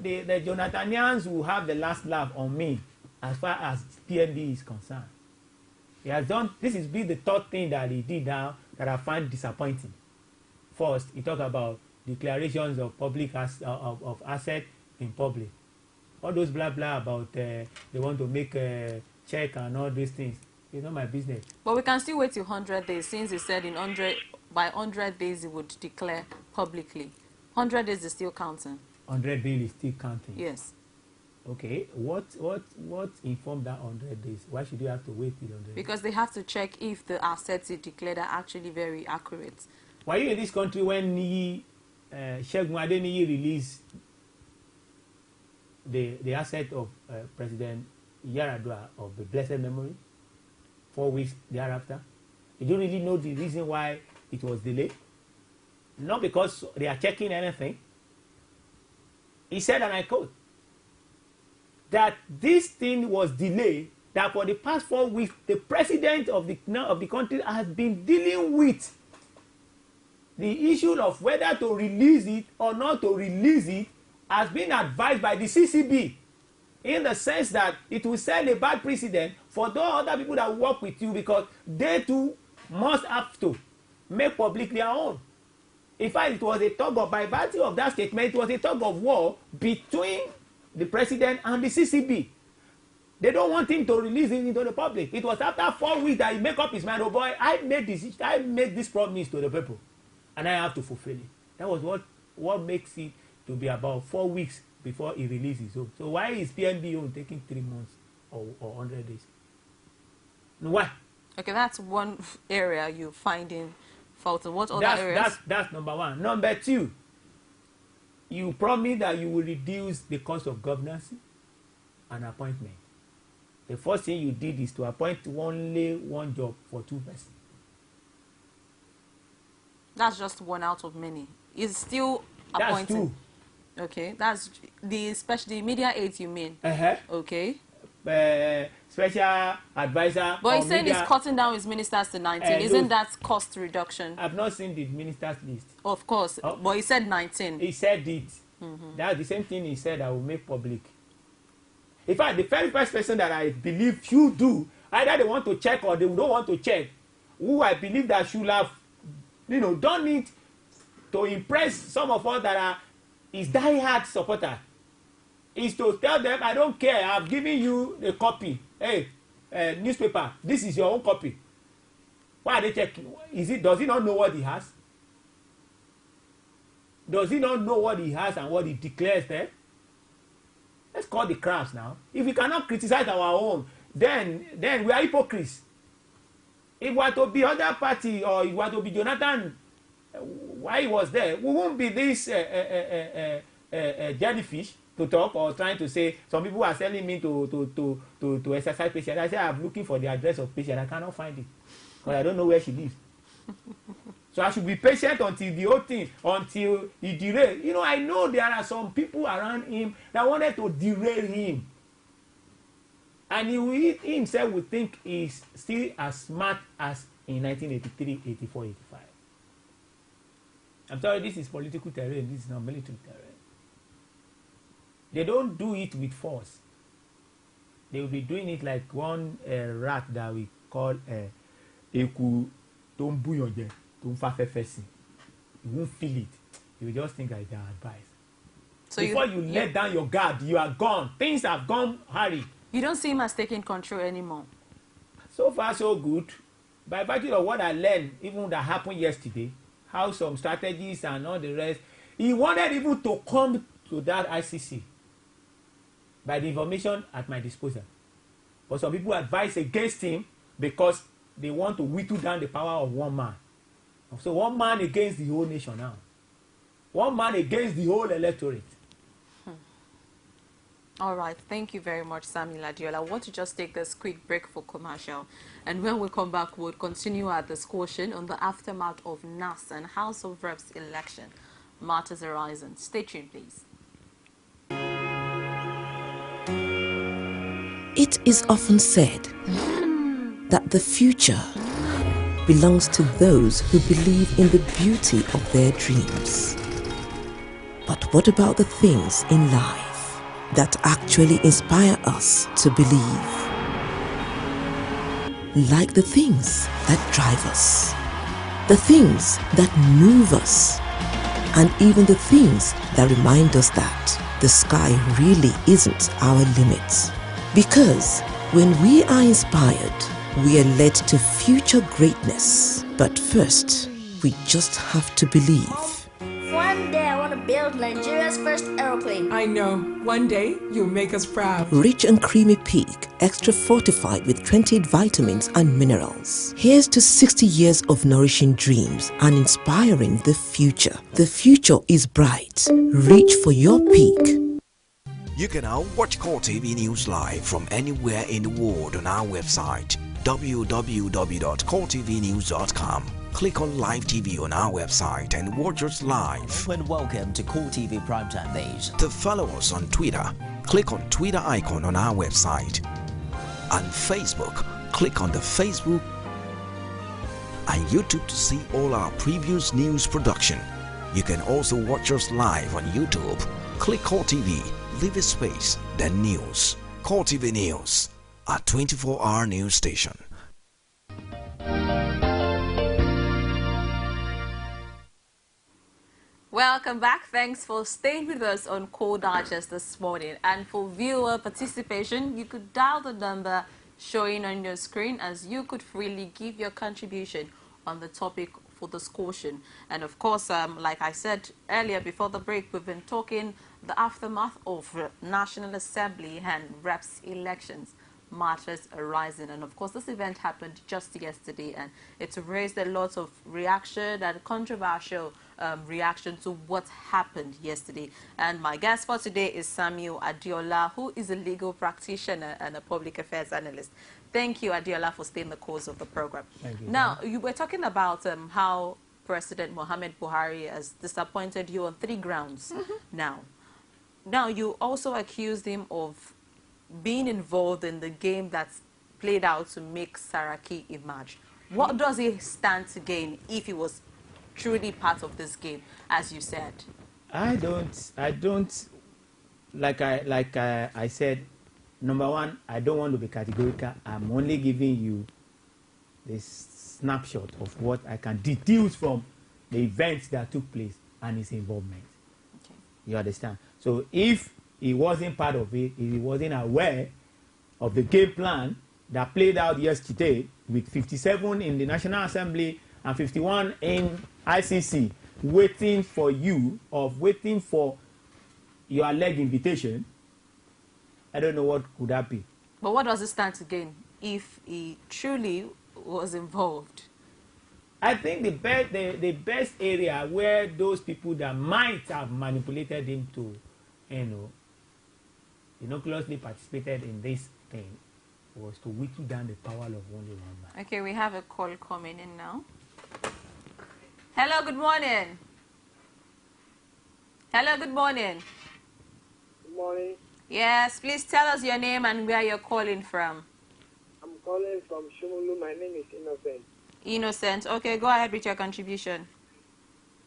the Jonathanians will have the last laugh on me as far as PNB is concerned. He has done, this is the third thing that he did now that I find disappointing. First, he talked about declarations of public of asset in public. All those blah blah about they want to make a check and all these things. It's not my business. But we can still wait till 100 days, since he said by 100 days he would declare publicly. 100 days is still counting. 100 days is still counting. Yes. Okay. What informed that 100 days? Why should you have to wait till 100 days? Because they have to check if the assets he declared are actually very accurate. Were you in this country when Sheikh Adeniyi released the asset of President Yaradua of the blessed memory 4 weeks thereafter? You don't really know the reason why it was delayed. Not because they are checking anything. He said, and I quote, that this thing was delayed, that for the past 4 weeks, the president of the country has been dealing with the issue of whether to release it or not to release it, has been advised by the CCB, in the sense that it will set a bad precedent for those other people that work with you, because they too must have to make public their own. In fact, it was a tug of, by virtue of that statement, it was a tug of war between the president and the CCB. They don't want him to release it into the public. It was after 4 weeks that he make up his mind. Oh boy, I made this promise to the people, and I have to fulfill it. That was what makes it to be about 4 weeks before he releases. So why is PNB own taking 3 months or 100 days? Why? Okay, that's one area you find in fault. What other areas? That's number one. Number two, you promise that you will reduce the cost of governance and appointment. The first thing you did is to appoint only one job for 2 persons. That's just one out of many. It's still appointing. That's 2. Okay, that's the media aids you mean? Okay. Special advisor. But he's saying he's cutting down his ministers to 19. Isn't that cost reduction? I've not seen the ministers list. Of course, but he said 19. He said it. That's the same thing he said I will make public. In fact, the very first person that I believe should do, either they want to check or they don't want to check, who I believe that should have, done it to impress some of us that are his die-hard supporter, is to tell them, I don't care, I've given you a copy. Hey, newspaper, this is your own copy. Why are they checking? Does he not know what he has? Does he not know what he has and what he declares there? Let's call the crabs now. If we cannot criticize our own, then we are hypocrites. If we were to be other party, or if we were to be Jonathan, why he was there, we won't be this jellyfish to talk or trying to say. Some people are telling me to exercise patience. I say I'm looking for the address of patient. I cannot find it because I don't know where she lives. So I should be patient until the whole thing, until he derail. I know there are some people around him that wanted to derail him. And he himself would think he's still as smart as in 1983, 84, 85. I'm sorry, this is political terrain. This is not military terrain. They don't do it with force. They will be doing it like one rat that we call Eku Tombuyonje. You won't feel it. You will just think like their advice. So before you let down your guard, you are gone. Things have gone hurry. You don't see him as taking control anymore. So far, so good. By virtue of what I learned, even that happened yesterday, how some strategies and all the rest, he wanted even to come to that ICC by the information at my disposal. But some people advise against him because they want to whittle down the power of one man. So one man against the whole nation now. One man against the whole electorate. All right. Thank you very much, Samuel Adeola. I want to just take this quick break for commercial. And when we come back, we'll continue our discussion on the aftermath of NASS and House of Reps election. Matters arising. Stay tuned, please. It is often said that the future belongs to those who believe in the beauty of their dreams. But what about the things in life that actually inspire us to believe? Like the things that drive us, the things that move us, and even the things that remind us that the sky really isn't our limit. Because when we are inspired, we are led to future greatness. But first, we just have to believe. One day I want to build Nigeria's first aeroplane. I know. One day you'll make us proud. Rich and creamy peak, extra fortified with 28 vitamins and minerals. Here's to 60 years of nourishing dreams and inspiring the future. The future is bright. Reach for your peak. You can now watch Core TV News live from anywhere in the world on our website www.coretvnews.com. Click on Live TV on our website and watch us live. And welcome to Core TV Primetime Days. To follow us on Twitter, click on Twitter icon on our website. On Facebook, click on the Facebook and YouTube to see all our previous news production. You can also watch us live on YouTube. Click Core TV, leave a space, then news. Core TV News, a 24-hour news station. Well, Welcome back. Thanks for staying with us on Core Digest this morning. And for viewer participation, you could dial the number showing on your screen as you could freely give your contribution on the topic for discussion. And of course, like I said earlier before the break, we've been talking the aftermath of National Assembly and Reps elections, matters arising. And of course, this event happened just yesterday, and it's raised a lot of reaction and controversial reaction to what happened yesterday. And my guest for today is Samuel ADEOLA, who is a legal practitioner and a public affairs analyst. Thank you, ADEOLA, for staying the course of the program. Thank you. Now, you were talking about how President Muhammad Buhari has disappointed you on 3 grounds Now, you also accused him of being involved in the game that's played out to make Saraki emerge. What does he stand to gain if he was truly part of this game, as you said? I don't, like I said, number one, I don't want to be categorical. I'm only giving you this snapshot of what I can deduce from the events that took place and his involvement. Okay. You understand? So if he wasn't part of it, if he wasn't aware of the game plan that played out yesterday with 57 in the National Assembly and 51 in ICC, waiting for you, or waiting for your alleged invitation, I don't know what could that be. But what does it stand to gain if he truly was involved? I think the best area where those people that might have manipulated him to, closely participated in this thing was to whittle down the power of only one man. Okay, we have a call coming in now. Hello, good morning. Hello, good morning. Good morning. Yes, please tell us your name and where you're calling from. I'm calling from Shumulu. My name is Innocent. Innocent. Okay, go ahead with your contribution.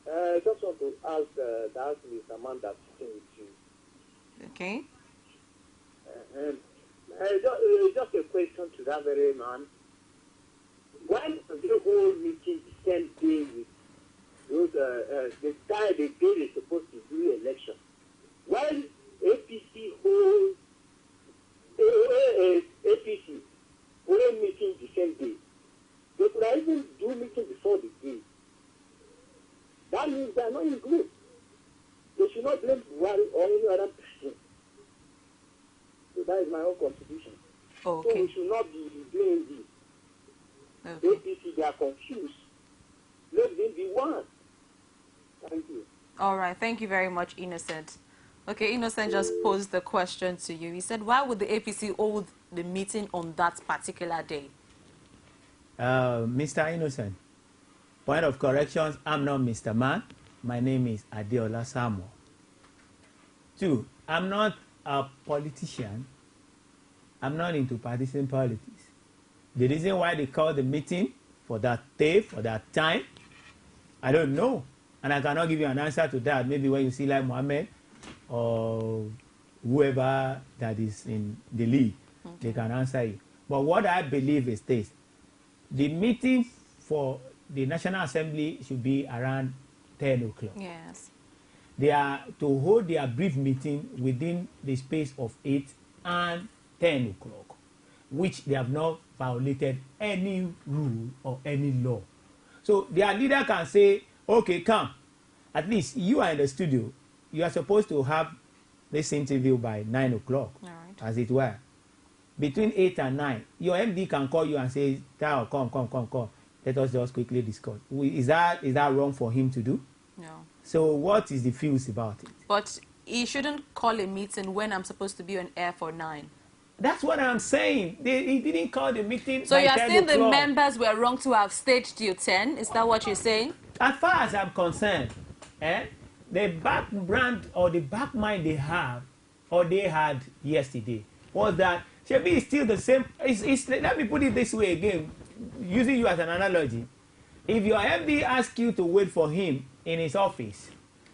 I just want to ask that Mr. Man that's sitting with you. Okay. Just a question to that very man. Why does the whole meeting the same day with those, the day they're supposed to do election? Why APC holds APC whole meeting the same day? They could even do meeting before the day. That means they are not in group. They should not blame Buhari or any other person. So that is my own contribution. Okay. So we should not be doing this. Okay. APC, they are confused. Let them be one. Thank you. All right. Thank you very much, Innocent. Okay, Innocent just posed the question to you. He said, why would the APC hold the meeting on that particular day? Mr. Innocent, point of corrections, I'm not Mr. Man. My name is ADEOLA Samuel. 2, I'm not a politician. I'm not into partisan politics. The reason why they called the meeting for that day, for that time, I don't know. And I cannot give you an answer to that. Maybe when you see like Mohammed or whoever that is in the league, they can answer you. But what I believe is this. The meeting for the National Assembly should be around 10 o'clock. Yes. They are to hold their brief meeting within the space of 8 and 10 o'clock, which they have not violated any rule or any law. So their leader can say, okay, come. At least you are in the studio. You are supposed to have this interview by 9 o'clock, as it were. Between 8 and 9, your MD can call you and say, come. Let us just quickly discuss. Is that wrong for him to do? No. So what is the feels about it? But he shouldn't call a meeting when I'm supposed to be on air for 9. That's what I'm saying. He didn't call the meeting. So you're saying the members were wrong to have stayed till 10? Is that what you're saying? As far as I'm concerned, the background or the back mind they have or they had yesterday was that Shebi is still the same. Let me put it this way again, using you as an analogy. If your MD asks you to wait for him in his office,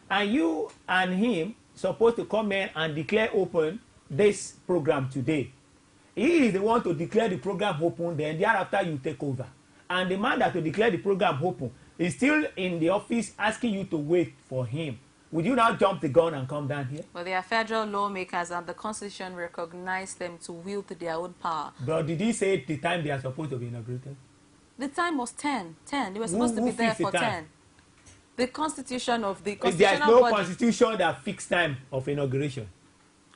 and you and him supposed to come in and declare open this program today, he is the one to declare the program open, then thereafter you take over. And the man that to declare the program open is still in the office asking you to wait for him. would you now jump the gun and come down here? Well, they are federal lawmakers and the Constitution recognized them to wield their own power. But did he say the time they are supposed to be inaugurated? The time was 10. They were supposed to be there for 10. The Constitution of the Constitutional There's no constitution that fixed time of inauguration.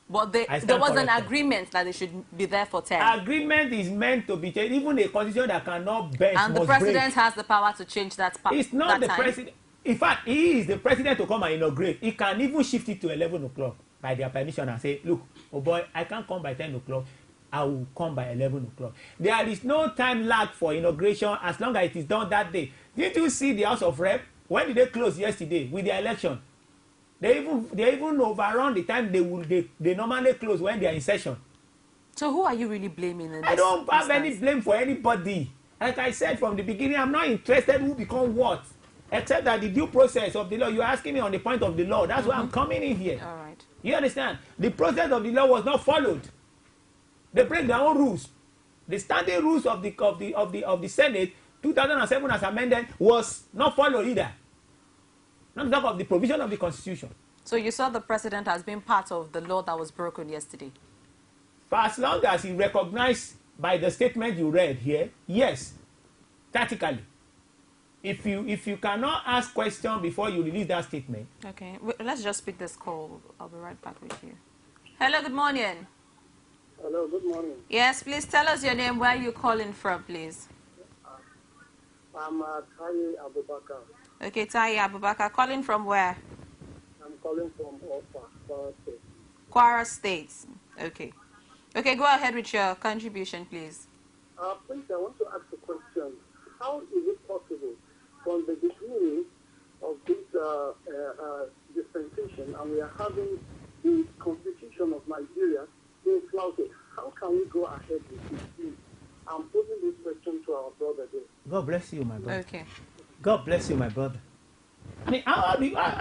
But there was an agreement that they should be there for 10. Agreement is meant to be changed. Even a constitution that cannot bend and the president has the power to change that. It's not the president. In fact, he is the president to come and inaugurate. He can even shift it to 11 o'clock by their permission and say, look, oh boy, I can't come by 10 o'clock. I will come by 11 o'clock. There is no time lag for inauguration as long as it is done that day. Didn't you see the House of Rep? When did they close yesterday with the election? They even overrun the time they normally close when they are in session. So who are you really blaming in this? I don't have any blame for anybody. Like I said from the beginning, I'm not interested who become what. Except that the due process of the law, you're asking me on the point of the law. That's why I'm coming in here. All right. You understand? The process of the law was not followed. They break their own rules. The standing rules of the Senate, 2007 as amended, was not followed either. Not talk of the provision of the Constitution. So you saw the president as being part of the law that was broken yesterday? For as long as he recognized by the statement you read here, yes, tactically. If you cannot ask questions before you release that statement. Okay, let's just pick this call. I'll be right back with you. Hello, good morning. Hello, good morning. Yes, please tell us your name, where you're calling from, please. I'm Taye Abubakar. Okay, Taye Abubakar. Calling from where? I'm calling from Ofa, Kwara State. Kwara State. Okay. Okay, go ahead with your contribution, please. Please, I want to ask a question. How is it possible from the beginning of this dispensation, and we are having the Constitution of Nigeria being flouted? How can we go ahead with this? Please, I'm posing this question to our brother there. God bless you, my brother. Okay. God bless you, my brother. I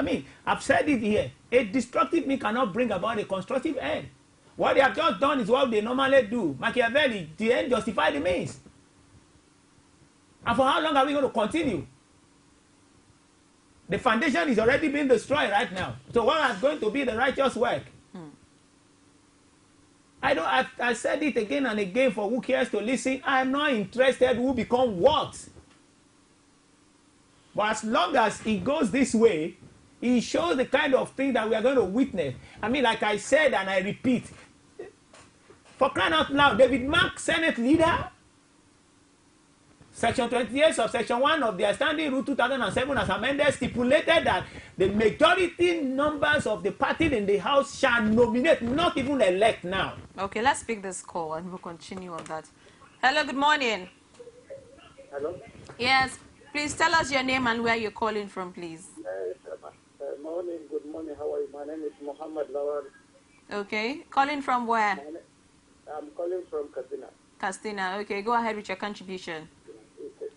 mean, I've said it here. A destructive means cannot bring about a constructive end. What they have just done is what they normally do. Machiavelli, the end justify the means. And for how long are we going to continue? The foundation is already being destroyed right now. So what is going to be the righteous work? I said it again and again for who cares to listen. I'm not interested who become what. But as long as it goes this way, it shows the kind of thing that we are going to witness. I mean, like I said and I repeat, for crying out loud, David Mark, Senate leader, Section 28 of Section 1 of the Standing Rule 2007 as amended stipulated that the majority numbers of the party in the House shall nominate, not even elect now. Okay, let's pick this call and we'll continue on that. Hello, good morning. Hello? Yes, please tell us your name and where you're calling from, please. Morning, good morning, how are you? My name is Muhammad Lawal. Okay, calling from where? I'm calling from Katsina. Katsina, okay, go ahead with your contribution.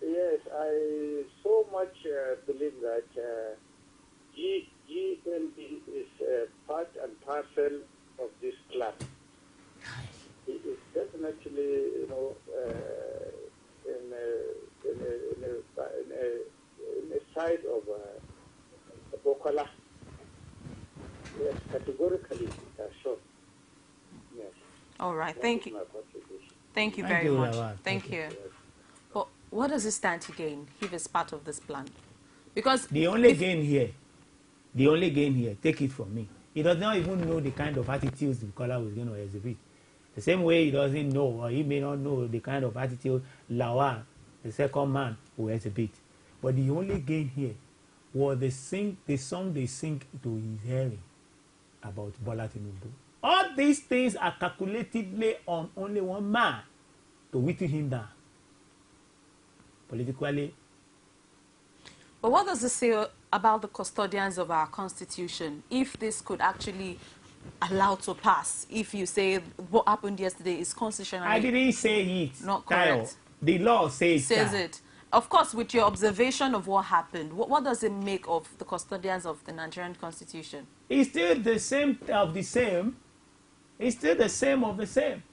Yes, I so much believe that GNB is part and parcel of this plan. It is definitely, in a side of Bokola. Yes, categorically, sure. Yes. All right, thank you. Thank you very much. Thank you. But what does it stand to gain if it's part of this plan? Because the only gain here, take it from me, he does not even know the kind of attitudes Bukola was going to exhibit. The same way he doesn't know, or he may not know the kind of attitude Lawal, the second man, will exhibit. But the only gain here was the song they sing to his hearing about Bola Tinubu. All these things are calculatively on only one man to whittle him down politically. But what does it say about the custodians of our Constitution if this could actually allow to pass? If you say what happened yesterday is constitutional. I didn't say it. Not correct. The law says it. Of course, with your observation of what happened, what does it make of the custodians of the Nigerian Constitution? It's still the same of the same. It's still the same of the same.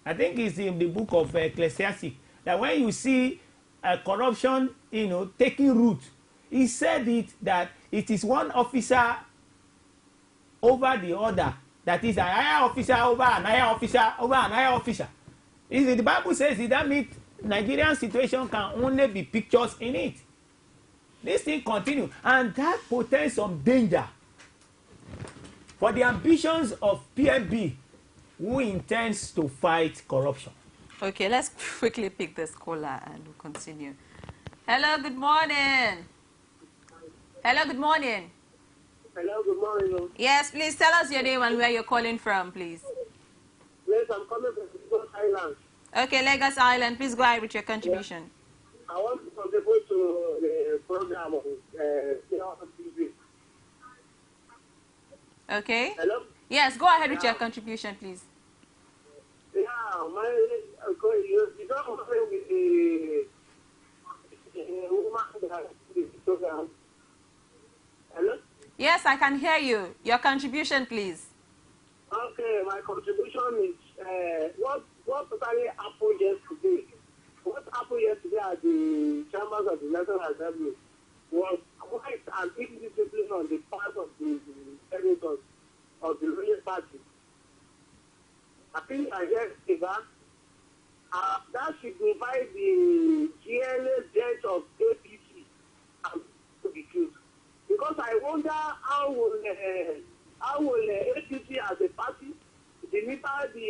I think it's in the book of Ecclesiastes that when you see corruption, taking root, he said it that it is one officer over the other. That is an higher officer over an higher officer over an higher officer. The Bible says that means Nigerian situation can only be pictures in it. This thing continue, and that portends some danger for the ambitions of PFB, who intends to fight corruption. Okay, let's quickly pick this caller and we'll continue. Hello, good morning. Hello, good morning. Hello, good morning. Yes, please tell us your name and where you're calling from, please. Yes, I'm coming from Lagos Island. Okay, Lagos Island, please go ahead with your contribution. I want to contribute to the program of TV. Okay? Hello? Yes, go ahead with your contribution, please. Yeah, you don't agree with the woman that the program. Hello? Yes, I can hear you. Your contribution, please. Okay, my contribution is what totally happened yesterday. What happened yesterday at the chambers of the National Assembly was quite an indiscipline on the part of the senators of the ruling party. I think I heard that should divide the GLA judge of APC and to be killed. Because I wonder how will APC as a party deliver the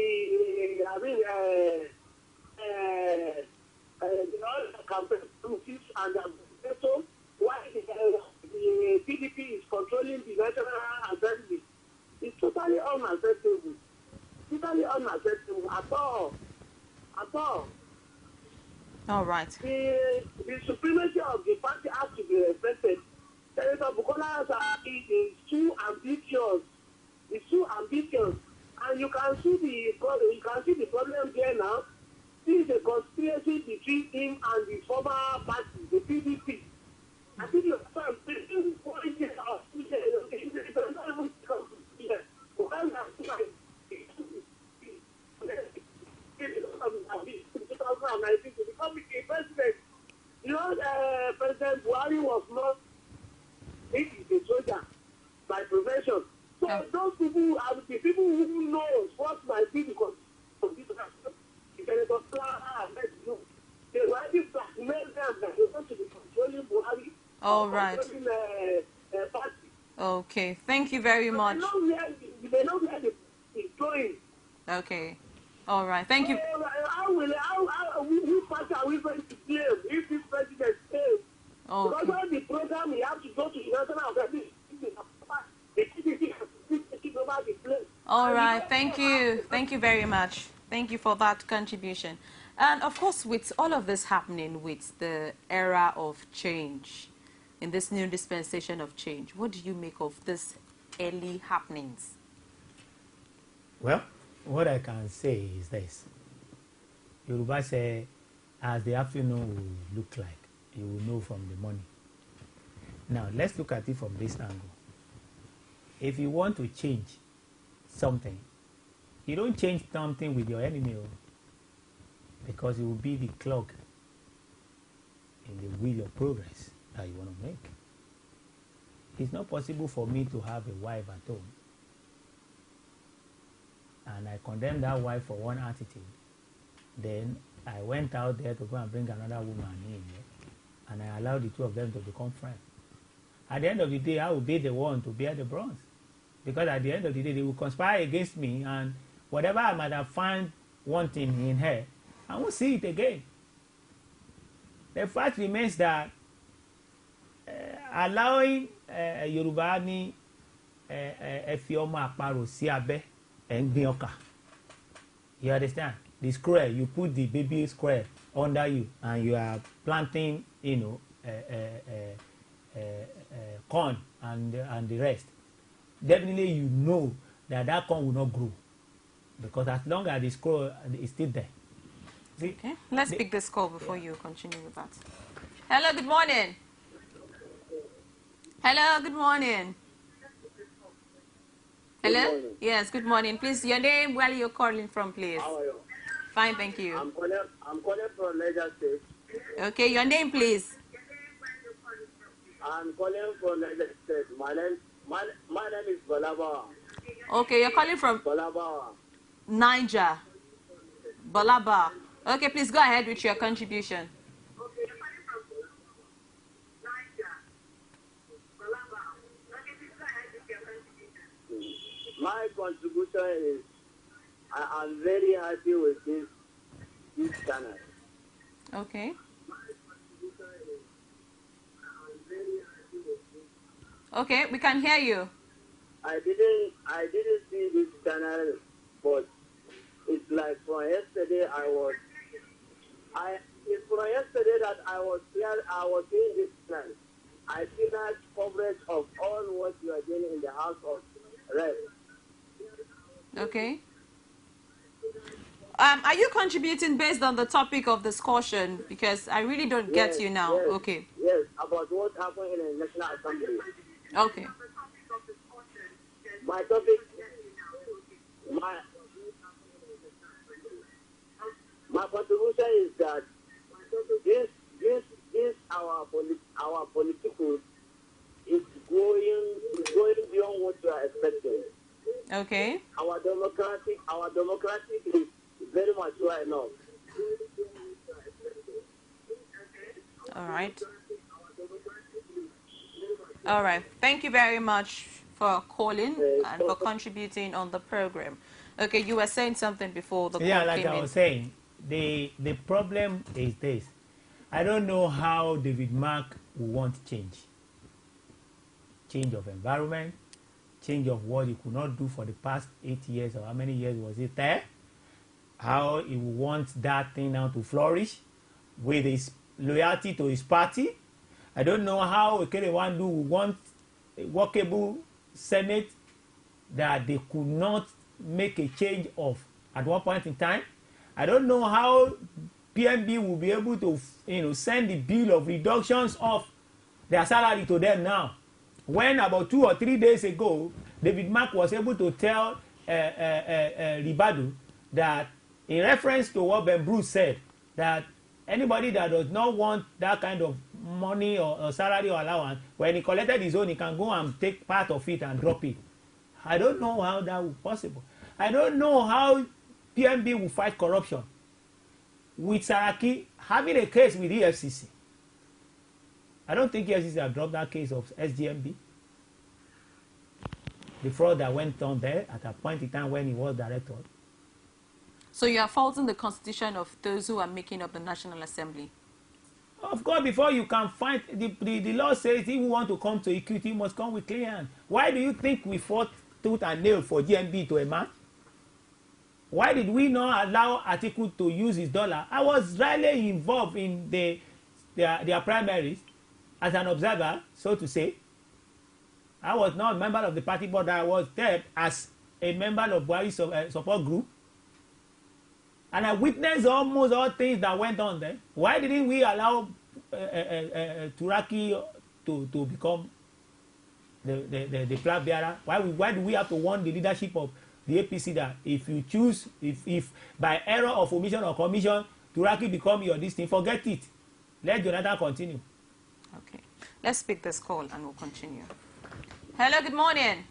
campaign committees and so why the PDP is controlling the National Assembly. It's totally unacceptable. Totally unacceptable at all. At all. All right. The supremacy of the party has to be respected. Senator Bukola is too ambitious. It's too ambitious. And you can see the problem there now. This is a conspiracy between him and the former party, the PDP. I think you're President Buhari was not, he is a soldier by profession. So those people are the people who knows what might be the condition. They already blackmail them that they want to be controlling Buhari. All right. Party. Okay, thank you very much. They know where it's going. Okay. All right, thank you. Which party are we going to blame if this president fails? Okay. Because all the program we have to go to the National Assembly, the PDP has to take over the place. All right, thank you. Thank you very much. Thank you for that contribution. And of course, with all of this happening, with the era of change, in this new dispensation of change, what do you make of this early happenings? Well, what I can say is this. Yoruba say, as the afternoon will look like, you will know from the morning. Now, let's look at it from this angle. If you want to change something, you don't change something with your enemy, because it will be the clog in the wheel of progress that you want to make. It's not possible for me to have a wife at home and I condemn that wife for one attitude. Then I went out there to go and bring another woman in, and I allowed the two of them to become friends. At the end of the day, I will be the one to bear the brunt, because at the end of the day, they will conspire against me, and whatever I might have found wanting in her, I won't see it again. The fact remains that allowing Yorùbá ní ẹ fi ọmọ àparò sí abẹ́ ẹ̀ ń gbin ọkà. You understand? The square, you put the baby square under you, and you are planting, corn and the rest. Definitely, you know that corn will not grow, because as long as the square is still there. See? Okay, let's pick this call before you continue with that. Hello, good morning. Hello, good morning. Hello? Good morning. Yes, good morning. Please, your name, where you're calling from, please. How are you? Fine, thank you. I'm calling from Niger State. Okay, your name, please. I'm calling from Niger State. My name is Balaba. Okay, you're calling from Niger. Balaba. Okay, please go ahead with your contribution. My contribution is I'm very happy with this channel. Okay. Okay, we can hear you. I didn't see this channel, but it's like from yesterday it's from yesterday that I was seeing this channel. I see that coverage of all what you are doing in the House of Reps. Okay. Are you contributing based on the topic of discussion? Because I really don't get you now. Yes, okay. Yes, about what happened in the National Assembly. Okay. My topic, my contribution is that this our political is going beyond what you are expecting. Okay. Our democratic is very mature enough. All right. All right. Thank you very much for calling and for contributing on the program. Okay, you were saying something before the call came in. Yeah, like I was saying, the problem is this. I don't know how David Mark will want change. Change of environment, change of what he could not do for the past 8 years, or how many years was it there? How he will want that thing now to flourish with his loyalty to his party. I don't know how Ekerewandu will want a workable Senate that they could not make a change of at one point in time. I don't know how PMB will be able to send the bill of reductions of their salary to them now. When about 2 or 3 days ago, David Mark was able to tell Ribadu that in reference to what Ben Bruce said, that anybody that does not want that kind of money or salary or allowance, when he collected his own, he can go and take part of it and drop it. I don't know how that will be possible. I don't know how PMB will fight corruption with Saraki having a case with EFCC. I don't think EFCC have dropped that case of SGMB. The fraud that went on there at a point in time when he was director. So you are faulting the constitution of those who are making up the National Assembly? Of course, before you can fight, the law says if you want to come to equity, you must come with clear hand. Why do you think we fought tooth and nail for GMB to emerge? Why did we not allow Atiku to use his dollar? I was really involved in their primaries as an observer, so to say. I was not a member of the party, but I was there as a member of Buhari's support group. And I witnessed almost all things that went on there. Why didn't we allow Turaki to become the flag bearer? Why do we have to warn the leadership of the APC that if you choose, if by error of omission or commission, Turaki become your this thing, forget it. Let Jonathan continue. Okay. Let's pick this call and we'll continue. Hello, good morning.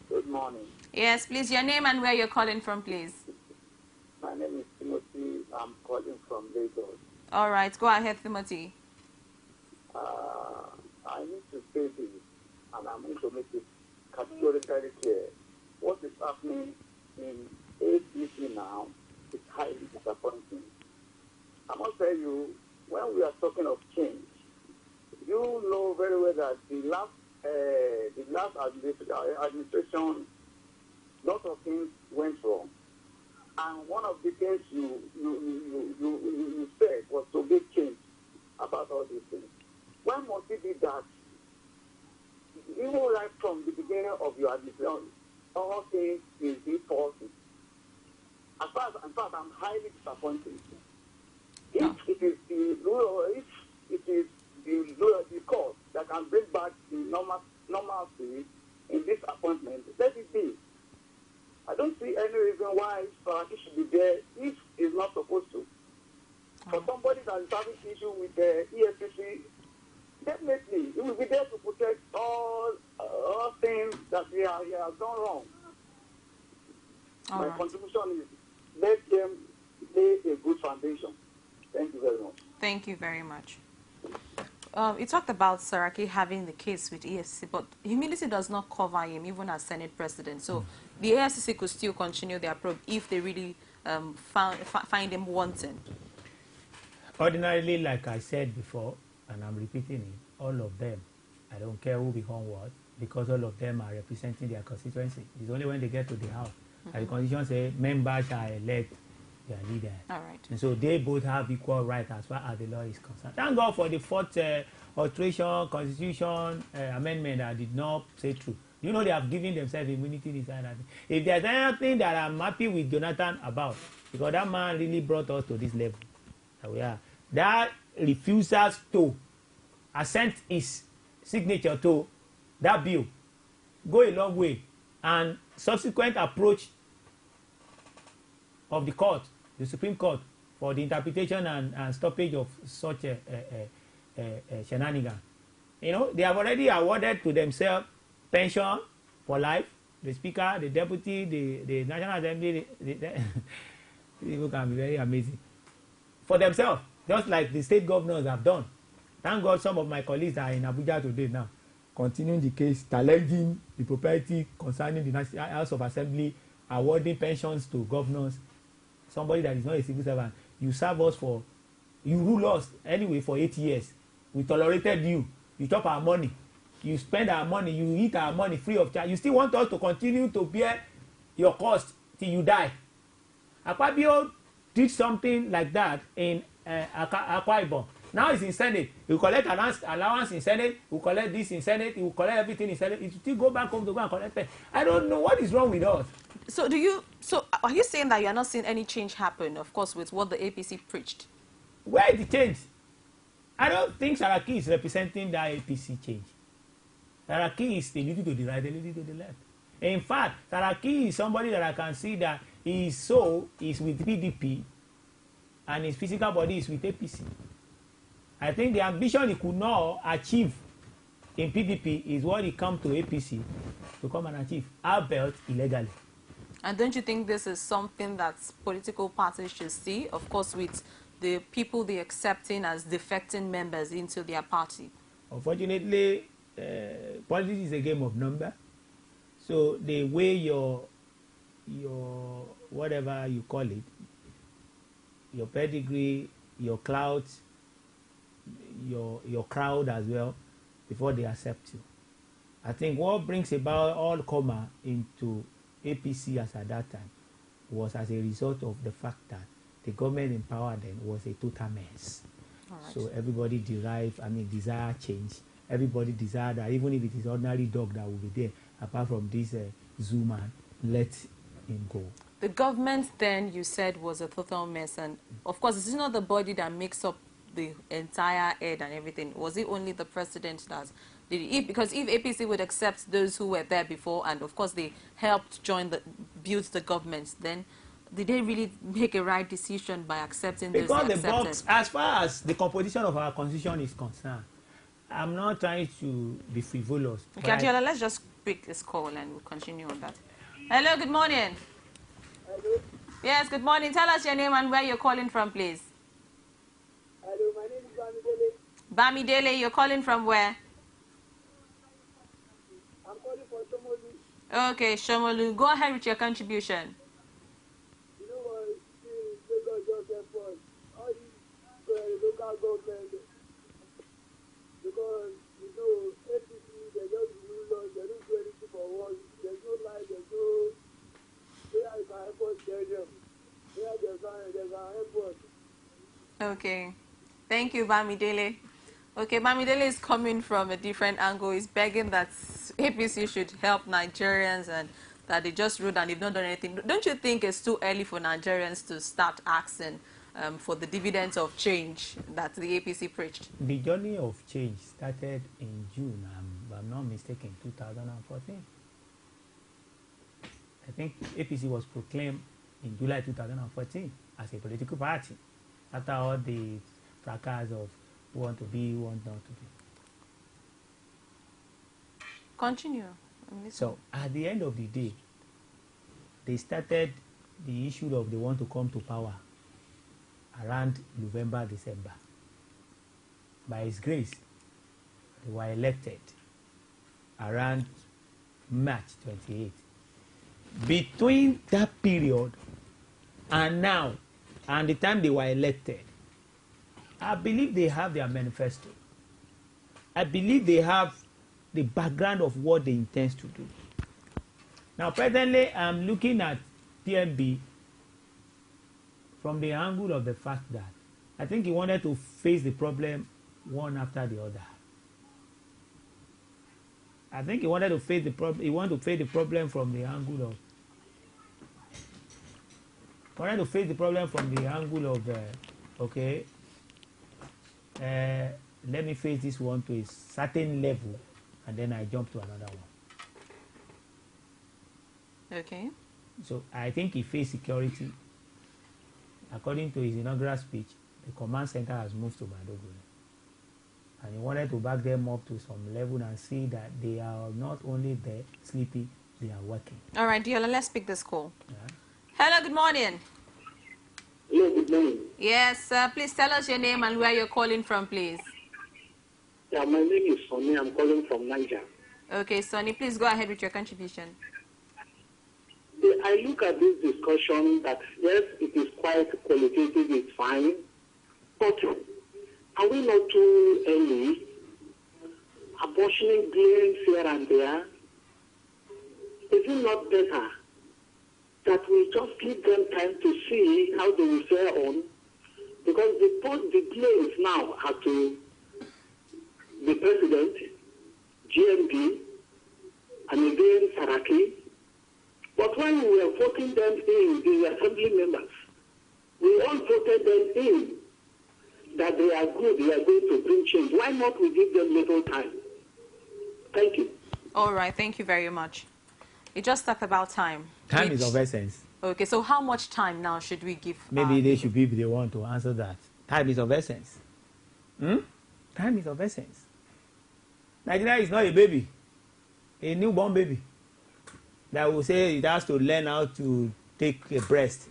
Good morning. Yes, please, your name and where you're calling from, please. My name is Timothy. I'm calling from Lagos. All right, go ahead, Timothy. I need to say this, and I'm going to make it categorically clear. What is happening in APC now is highly disappointing. I must tell you, when we are talking of change, you know very well that the last administration, lot of things went wrong. And one of the things you said was to make change about all these things. Why must it be that even right from the beginning of your administration, all things will be faulty? In fact, I'm highly disappointed. If it is the court that can bring back the normalcy in this appointment, let it be. I don't see any reason why Faraki should be there if he's not supposed to. For somebody that is having issue with the EFCC, definitely he will be there to protect all things that he has done wrong. My contribution is let them lay a good foundation. Thank you very much. Thank you very much. You talked about Saraki having the case with EFCC, but humility does not cover him, even as Senate President. So the EFCC could still continue their probe if they really find him wanting. Ordinarily, like I said before, and I'm repeating it, all of them, I don't care who become what, because all of them are representing their constituency. It's only when they get to the House. And the Constitution says members shall elect their leader. All right. And so they both have equal rights as far as the law is concerned. Thank God for the fourth alteration, Constitution amendment that did not say true. You know, they have given themselves immunity inside that. If there's anything that I'm happy with Jonathan about, because that man really brought us to this level that we are. That refusals to assent his signature to that bill go a long way, and subsequent approach of the court, the Supreme Court, for the interpretation and stoppage of such a shenanigan. You know, they have already awarded to themselves pension for life. The Speaker, the Deputy, the National Assembly, people can be very amazing. For themselves, just like the state governors have done. Thank God some of my colleagues are in Abuja today now, continuing the case, challenging the propriety concerning the National House of Assembly, awarding pensions to governors. Somebody that is not a civil servant. You serve us for, you rule us anyway for 8 years. We tolerated you. You chop our money. You spend our money. You eat our money free of charge. You still want us to continue to bear your cost till you die. Akpabio did something like that in Akwa Ibom. Now he's in Senate. He will collect allowance in Senate. He will collect this in Senate. He will collect everything in Senate. He will still go back home to go and collect pay. I don't know what is wrong with us. So are you saying that you are not seeing any change happen, of course, with what the APC preached? Where is the change? I don't think Saraki is representing that APC change. Saraki is a little to the right, a little to the left. In fact, Saraki is somebody that I can see that his soul is with PDP and his physical body is with APC. I think the ambition he could not achieve in PDP is what he come to APC to come and achieve. Albeit illegally. And don't you think this is something that political parties should see, of course, with the people they accepting as defecting members into their party? Unfortunately, politics is a game of number. So they weigh your whatever you call it, your pedigree, your clout, your crowd as well, before they accept you. I think what brings about all comma into APC as at that time was as a result of the fact that the government in power then was a total mess. Right. So everybody desire change. Everybody desire that even if it is ordinary dog that will be there, apart from this zoo man, let him go. The government then, you said, was a total mess. And of course, this is not the body that makes up the entire head and everything. Was it only the president that did it? Because if APC would accept those who were there before, and of course they helped build the government, then did they really make a right decision by accepting those they accepted? Because the box, as far as the composition of our constitution is concerned, I'm not trying to be frivolous. Okay, ADEOLA, let's just pick this call and we'll continue on that. Hello, good morning. Hello. Yes, good morning. Tell us your name and where you're calling from, please. Hello, my name is Bamidele. Bamidele, you're calling from where? I'm calling for Shomolu. Okay, Shomolu, go ahead with your contribution. You know what? Lagos just effort. All these local government, because you know APC, they just rule us. They don't do anything for us. There's no light. There's no. Where is our airport stadium? Where there's our airport. Okay. Thank you, Bamidele. Okay, Bamidele is coming from a different angle. He's begging that APC should help Nigerians and that they just ruled and they've not done anything. Don't you think it's too early for Nigerians to start asking for the dividends of change that the APC preached? The journey of change started in June, if I'm not mistaken, 2014. I think APC was proclaimed in July 2014 as a political party after all the fracas of who want to be, who want not to be. Continue. So at the end of the day, they started the issue of they want to come to power around November, December. By His grace, they were elected around March 28. Between that period and now, and the time they were elected, I believe they have their manifesto. I believe they have the background of what they intend to do. Now, presently, I'm looking at PMB from the angle of the fact that I think he wanted to face the problem one after the other. I think he wanted to face the problem. He wanted to face the problem from the angle of. Wanted to face the problem from the angle of, okay. Let me face this one to a certain level, and then I jump to another one. Okay. So I think he faced security. According to his inaugural speech, the command center has moved to Maiduguri. And he wanted to back them up to some level and see that they are not only there sleeping, they are working. All right, Diola, let's pick this call. Yeah. Hello, good morning. Hello, good morning. Yes, please tell us your name and where you're calling from, please. Yeah, my name is Sonny. I'm calling from Niger. Okay, Sonny, please go ahead with your contribution. I look at this discussion that, yes, it is quite qualitative, it's fine, but are we not too early? Abortioning claims here and there. Is it not better that we just give them time to see how they will fare on? Because the claims now are to the president, GMP, and again Saraki. But when we were voting them in, the assembly members, we all voted them in that they are good, they are going to bring change. Why not we give them little time? Thank you. All right, thank you very much. You just talked about time. Time is of essence. Okay, so how much time now should we give? Maybe they should be the one to answer that. Time is of essence. Time is of essence. Nigeria is not a baby, a newborn baby that will say it has to learn how to take a breast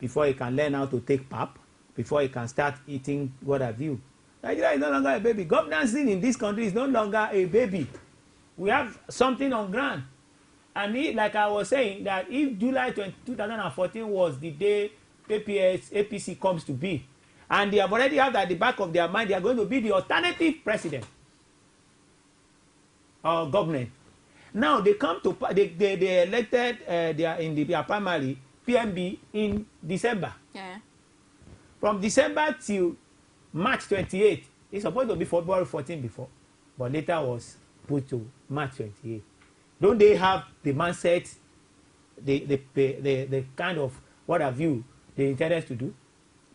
before it can learn how to take pap, before it can start eating what have you. Nigeria is no longer a baby. Governance in this country is no longer a baby. We have something on ground. And like I was saying, that if July 2014 was the day APC comes to be, and they have already have at the back of their mind, they are going to be the alternative president or government. Now they come to they elected they are in their primary PMB in December. Yeah. From December till March 28, it's supposed to be February 14 before, but later was put to March 28. Don't they have the mindset, the kind of what have you they intended to do?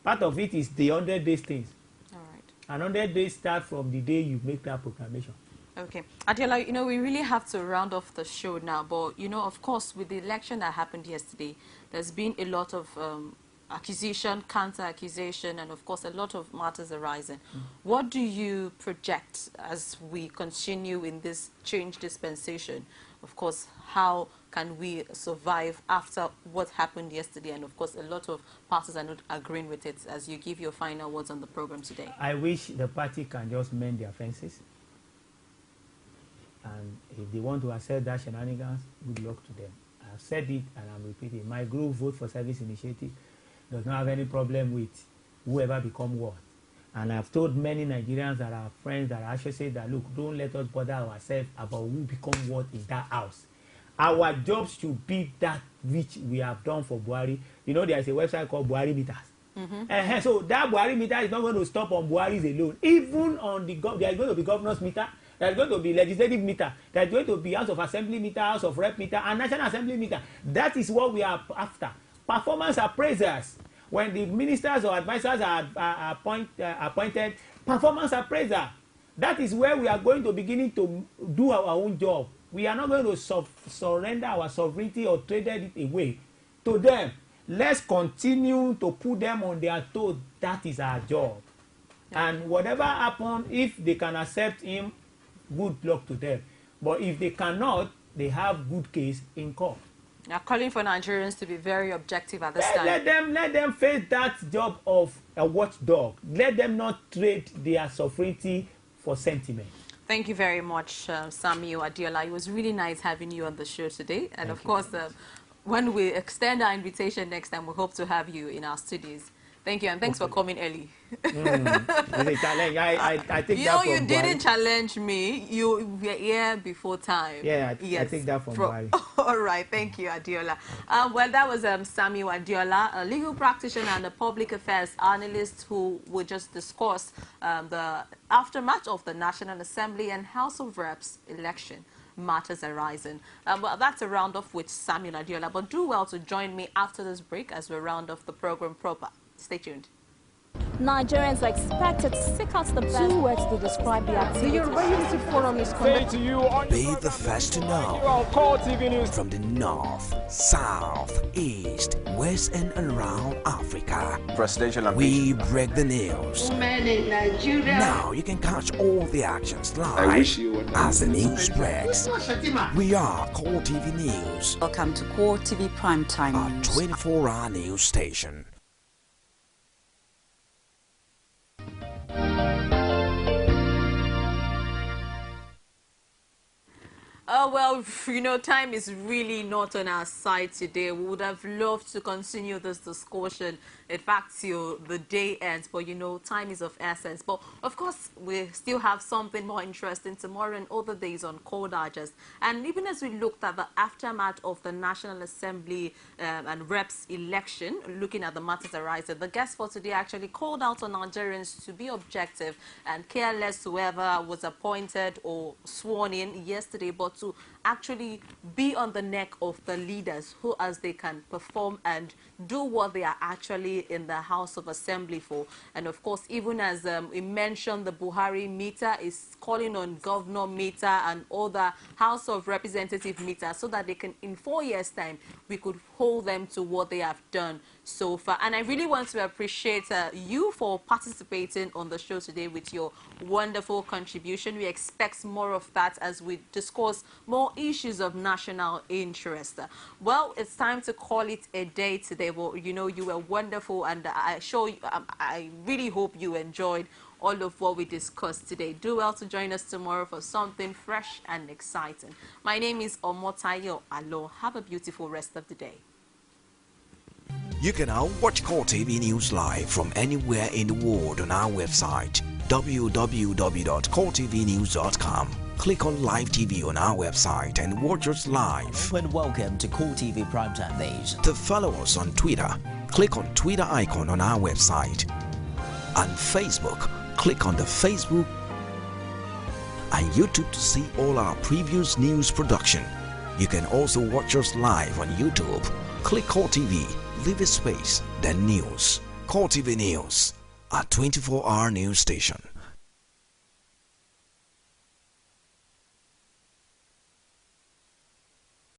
Part of it is the 100 days things. All right. And 100 days start from the day you make that proclamation. Okay. Adela, we really have to round off the show now, but, of course, with the election that happened yesterday, there's been a lot of accusation, counter-accusation, and, of course, a lot of matters arising. What do you project as we continue in this change dispensation? Of course, how can we survive after what happened yesterday? And, of course, a lot of parties are not agreeing with it as you give your final words on the program today. I wish the party can just mend their fences. And if they want to accept that shenanigans, good luck to them. I've said it and I'm repeating. My group, Vote for Service Initiative, does not have any problem with whoever become what. And I've told many Nigerians that are friends that actually say that, look, don't let us bother ourselves about who become what in that house. Our jobs should be that which we have done for Buhari. There is a website called Buhari Meters. So that Buhari meter is not going to stop on Buhari's alone. Even on there is going to be governor's meter. There's going to be legislative meter. There's going to be House of Assembly meter, House of Rep meter, and National Assembly meter. That is what we are after. Performance appraisers. When the ministers or advisors are appointed, performance appraiser. That is where we are going to beginning to do our own job. We are not going to surrender our sovereignty or trade it away to them. Let's continue to put them on their toes. That is our job. And whatever happens, if they can accept him, good luck to them. But if they cannot, they have good case in court. You're calling for Nigerians to be very objective at this time. Let them face that job of a watchdog. Let them not trade their sovereignty for sentiment. Thank you very much, Samuel ADEOLA. It was really nice having you on the show today. And of course, when we extend our invitation next time, we hope to have you in our studios. Thank you, and thanks for coming early. I think you know, you didn't challenge me. You were here before time. Yeah, I think that from Bali. All right, thank you, ADEOLA. Well, that was Samuel ADEOLA, a legal practitioner and a public affairs analyst who will just discuss the aftermath of the National Assembly and House of Reps election matters arising. Well, that's a roundoff with Samuel ADEOLA, but do well to join me after this break as we round off the program proper. Stay tuned. Nigerians are expected to seek out the best 2 words to describe the activity. The Yoruba Unity Forum is coming to you on Be the first to know. on Call TV News. From the north, south, east, west, and around Africa. Presidential we break the news. Women in Nigeria. Now you can catch all the actions live I wish you would as the news breaks. We are Call TV News. Welcome to Call TV Primetime News. 24-hour news station. Oh, well, you know, time is really not on our side today. We would have loved to continue this discussion, in fact, till the day ends. But, you know, time is of essence. But, of course, we still have something more interesting tomorrow and other days on Call Digest. And even as we looked at the aftermath of the National Assembly and Reps election, looking at the matters arising, the guest for today actually called out on Nigerians to be objective and care less whoever was appointed or sworn in yesterday, but to actually be on the neck of the leaders who, as they can perform and do what they are actually in the House of Assembly for. And of course, even as we mentioned, the Buhari meter is calling on Governor meter and other House of Representative meter so that they can, in 4 years' time, we could hold them to what they have done so far. And I really want to appreciate you for participating on the show today with your wonderful contribution. We expect more of that as we discuss more issues of national interest. Well, it's time to call it a day today. Well, you know, you were wonderful, and I really hope you enjoyed all of what we discussed today. Do well to join us tomorrow for something fresh and exciting. My name is Omotayo Alo. Have a beautiful rest of the day. You can now watch Call TV News live from anywhere in the world on our website, www.calltvnews.com. Click on Live TV on our website and watch us live. And welcome to Call TV Primetime Days. To follow us on Twitter, click on Twitter icon on our website. On Facebook, click on the Facebook and YouTube to see all our previous news production. You can also watch us live on YouTube. Click Call TV, leave a space, then News. Call TV News, a 24-hour news station.